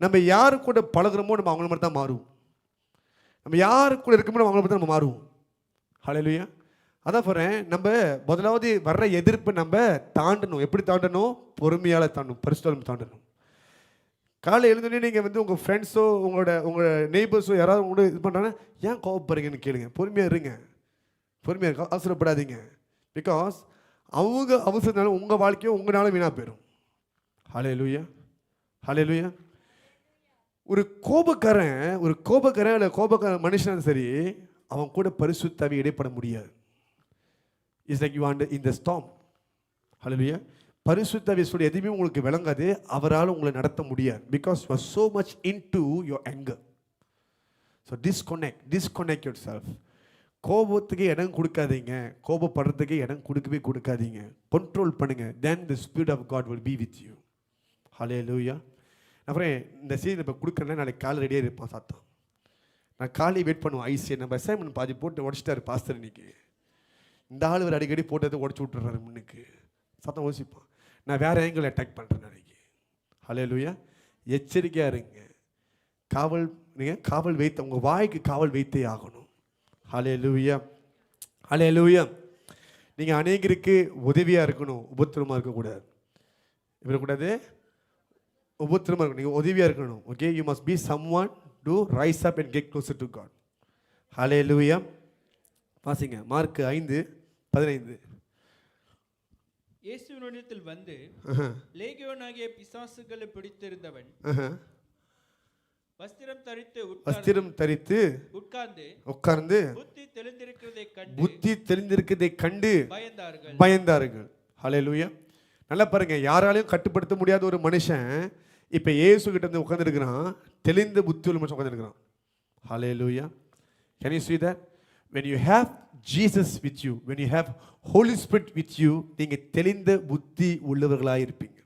நம்ம யாரு கூட பழகுறோமோ நம்ம அவங்கள மாதிரி தான் மாறுவோம். நம்ம யாரு கூட இருக்கமோ அவங்கள மாதிரி தான் நம்ம மாறுவோம். ஹல்லேலூயா. அதான் சொல்கிறேன், நம்ம முதலாவது வர்ற எதிர்ப்பு நம்ம தாண்டணும். எப்படி தாண்டணும்? பொறுமையால் தாண்டணும், பரிசுத்தம் தாண்டணும். காலை எழுந்தோடனே நீங்கள் வந்து உங்கள் ஃப்ரெண்ட்ஸோ உங்களோட நெய்பர்ஸோ யாராவது உங்களோட இது பண்ணுறாங்கன்னா ஏன் கோவப்படுறீங்கன்னு கேளுங்க. பொறுமையாக இருங்க, பொறுமையாக இருக்க, அவசரப்படாதீங்க. பிகாஸ் அவங்க அவசரனாலும் உங்கள் வாழ்க்கையும் உங்களால் வீணாக போயிடும். ஹல்லேலூயா. ஹல்லேலூயா. ஒரு கோபக்காரன் இல்லை கோபக்கார மனுஷனும் சரி, அவன் கூட பரிசுத்தாவி இடைப்பட முடியாது. It's like you are in the storm. Hallelujah. பரிசுத்தாவி சொல்ல எதுவுமே உங்களுக்கு விளங்காது, அவரால் உங்களை நடத்த முடியாது. Because you are so much into your anger. So disconnect yourself. கோபத்துக்கு இடம் கொடுக்காதீங்க, கோபப்படுறதுக்கு இடம் கொடுக்கவே கொடுக்காதீங்க. கண்ட்ரோல் பண்ணுங்க. Then the spirit of God will be with you. ஹல்லேலூயா. அப்புறம் இந்த சீன் இப்போ கொடுக்குறேன்னா நாளைக்கு காலை ரெடியாக இருப்பான் சாத்தான். நான் காலையை வெயிட் பண்ணுவேன். ஐசியை நம்ம அசைன்மெண்ட் பாதி போட்டு உடச்சிட்டாரு பாஸ்டர் இன்னைக்கு. இந்த ஆள் ஒரு அடிக்கடி போட்டதை உடச்சி விட்டுறாரு முன்னுக்கு. சத்தம் யோசிப்பான், நான் வேறு ஆங்கிள் அட்டாக் பண்ணுறேன் நாளைக்கு. ஹல்லேலூயா. எச்சரிக்கையாக இருங்க. நீங்கள் காவல் வைத்த உங்கள் வாய்க்கு காவல் வைத்தே ஆகணும். ஹல்லேலூயா. ஹல்லேலூயா. நீங்கள் அநேகருக்கு உதவியாக இருக்கணும், உபத்திரமாக இருக்கக்கூடாது. இருக்கக்கூடாது, உபத்திரமாக இருக்கணும், நீங்கள் உதவியாக இருக்கணும். Okay, you must be someone to rise up and get closer to God. Hallelujah. வாசிங்க மார்க் 5:15.
இயேசுவினிடத்தில் வந்து லேகியோனாகிய பிசாசுகளை பிடித்திருந்தவன் வஸ்திரம் தரித்து உட்கார்ந்து புத்தி தெளிந்திருக்கிறதை கண்டு
பயந்தார்கள். ஹல்லேலூயா. நல்லா பாருங்க, யாராலையும் கட்டுப்படுத்த முடியாத ஒரு மனுஷன் இப்ப இயேசு கிட்ட வந்து உட்கார்ந்திருக்கிறான். தெளிந்த புத்தி உள்ள மனுஷன் உட்கார்ந்திருக்கிறான். ஹல்லேலூயா. Can you see that? When you have Jesus with you, when you have Holy Spirit with you, நீங்க தெளிந்த புத்தி உள்ளவர்களாக இருப்பீங்க.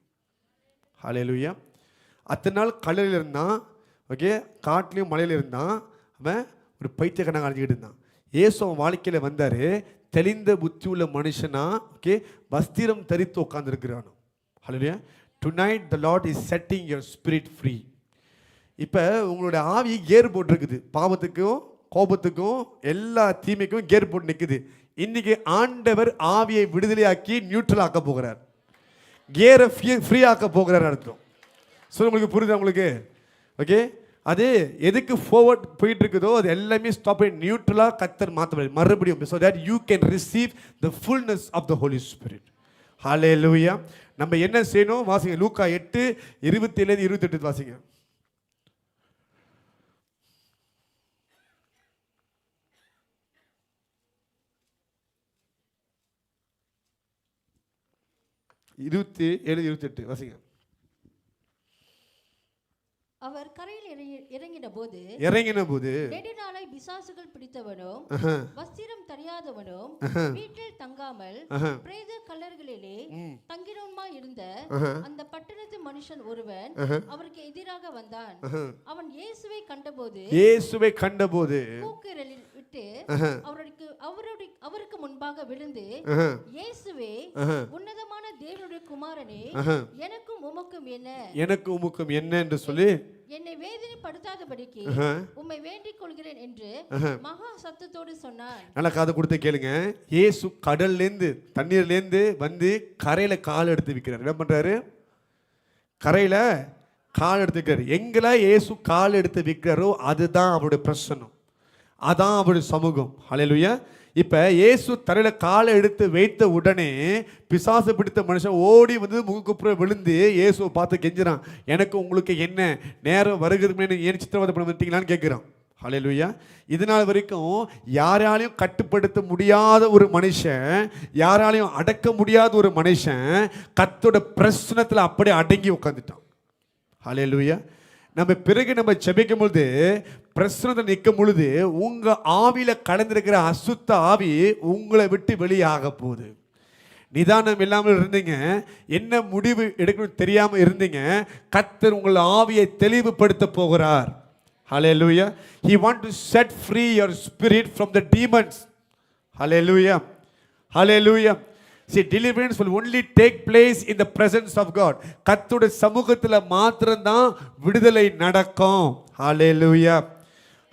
ஹல்லேலூயா. அத்தனை நாள் கடலில் இருந்தான், ஓகே, காட்டிலையும் மலையில இருந்தான். அவன் ஒரு பைத்தியக்காரனாக அழிஞ்சிக்கிட்டு இருந்தான். இயேசு அவன் வாழ்க்கையில் வந்தார். தெளிந்த புத்தி உள்ள மனுஷனா, ஓகே, வஸ்திரம் தரித்து உட்கார்ந்துருக்கிறான். ஹல்லேலூயா. Tonight the Lord is setting your spirit free. இப்போ உங்களோட ஆவி கேர் போட்டிருக்குது. பாவத்துக்கும் கோபத்துக்கும் எல்லா தீமைக்கும் கேர் போட்டு நிற்குது. இன்னைக்கு ஆண்டவர் ஆவியை விடுதலையாக்கி நியூட்ரல் ஆக்க போகிறார். கேரை ஃப்ரீ ஆக்க போகிறார் அர்த்தம். ஸோ உங்களுக்கு புரியுது உங்களுக்கு? ஓகே, அது எதுக்கு ஃபார்வர்ட் போயிட்டு இருக்குதோ அது எல்லாமே ஸ்டாப் பண்ணி நியூட்ரலாக கத்தர் மாற்ற மறுபடியும், so that you can receive the fullness of the Holy Spirit. Hallelujah. நம்ம என்ன செய்யணும்? வாசிங்க லூக்கா 8:27-28 வாசிங்க. வாசிங்க.
அவர் கரையில் இறங்கின போது நெடுநாளை பிசாசுகள் பிடித்தவனும் வஸ்திரம் தெரியாதவனும் வீட்டில் தங்காமல் பிரேத கல்லர்களிலே தங்கினோமா இருந்த அந்த பட்டணத்து மனுஷன் ஒருவன் அவருக்கு எதிராக வந்தான். அவன் இயேசுவை கண்டபோது கூக்குரலில் விட்டு அவருக்கு முன்பாக விழுந்து, இயேசுவே, உன்னதமான தேவனுடைய குமாரனே, எனக்கும் உமக்கும் என்ன என்று சொல்லி என்னை வேதனைப்படுத்தாதபடிக்கு உம்மை வேண்டிக் கொள்கிறேன் என்று மகா சத்தத்தோடு சொன்னான்.
நல்லா காது கொடுத்து கேளுங்க. இயேசு கடல்லேருந்து தண்ணீர்லேருந்து வந்து கரையில கால் எடுத்து வைக்கிறார். என்ன பண்றாரு? கரையில கால் எடுத்து வைக்கிறார். எங்கெல்லாம் இயேசு கால் எடுத்து வைக்கிறாரோ அதுதான் அவருடைய பிரசன்னம், அதான் அவருடைய சமூகம். ஹல்லேலூயா. இப்ப இயேசு தரையில காலை எடுத்து வைத்த உடனே பிசாசு பிடித்த மனுஷன் ஓடி வந்து முகக்குப்புற விழுந்து இயேசுவை பார்த்து கெஞ்சுறான், எனக்கு உங்களுக்கு என்ன நேரம் வருகிறதுமே, ஏன் சித்திரவதை பண்ண வந்துட்டீங்களான்னு கேட்கிறான். ஹல்லேலூயா. இதனால் வரைக்கும் யாராலையும் கட்டுப்படுத்த முடியாத ஒரு மனுஷன், யாராலையும் அடக்க முடியாத ஒரு மனுஷன் கர்த்தரோட பிரசன்னத்தில் அப்படியே அடங்கி உட்காந்துட்டான். ஹல்லேலூயா. நம்ம பிறகு நம்ம ஜெபிக்கும் பொழுது பிரசன்னத்தில் நிற்கும் பொழுது உங்க ஆவியில கலந்திருக்கிற அசுத்த ஆவி உங்களை விட்டு வெளியாக போகுது. நிதானம் இல்லாமல் இருந்தீங்க, என்ன முடிவு எடுக்கணும்னு தெரியாம இருந்தீங்க, கர்த்தர் உங்கள் ஆவியை தெளிவுபடுத்த போகிறார். ஹல்லேலூயா. He want to set free your spirit from the demons. Hallelujah. Hallelujah. See, deliverance will only take place in the presence of God. கர்த்தருடைய சமூகத்தில் மாத்திரம்தான் விடுதலை நடக்கும். ஹல்லேலூயா.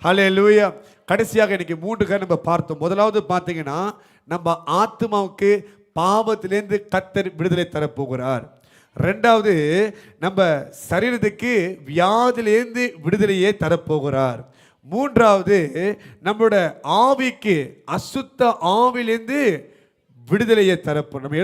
ஹல்லேலூயா. கடைசியாக இன்னைக்கு 3 காரியம் நம்ம பார்த்தோம். முதலாவது பார்த்தீங்கன்னா, நம்ம ஆத்மாவுக்கு பாவத்திலேருந்து கர்த்தர் விடுதலை தரப்போகிறார். ரெண்டாவது, நம்ம சரீரத்துக்கு வியாதியிலேருந்து விடுதலையே தரப்போகிறார். மூன்றாவது, நம்மளோட ஆவிக்கு அசுத்த ஆவிலேருந்து விடுதலையை தரப்போம். நம்ம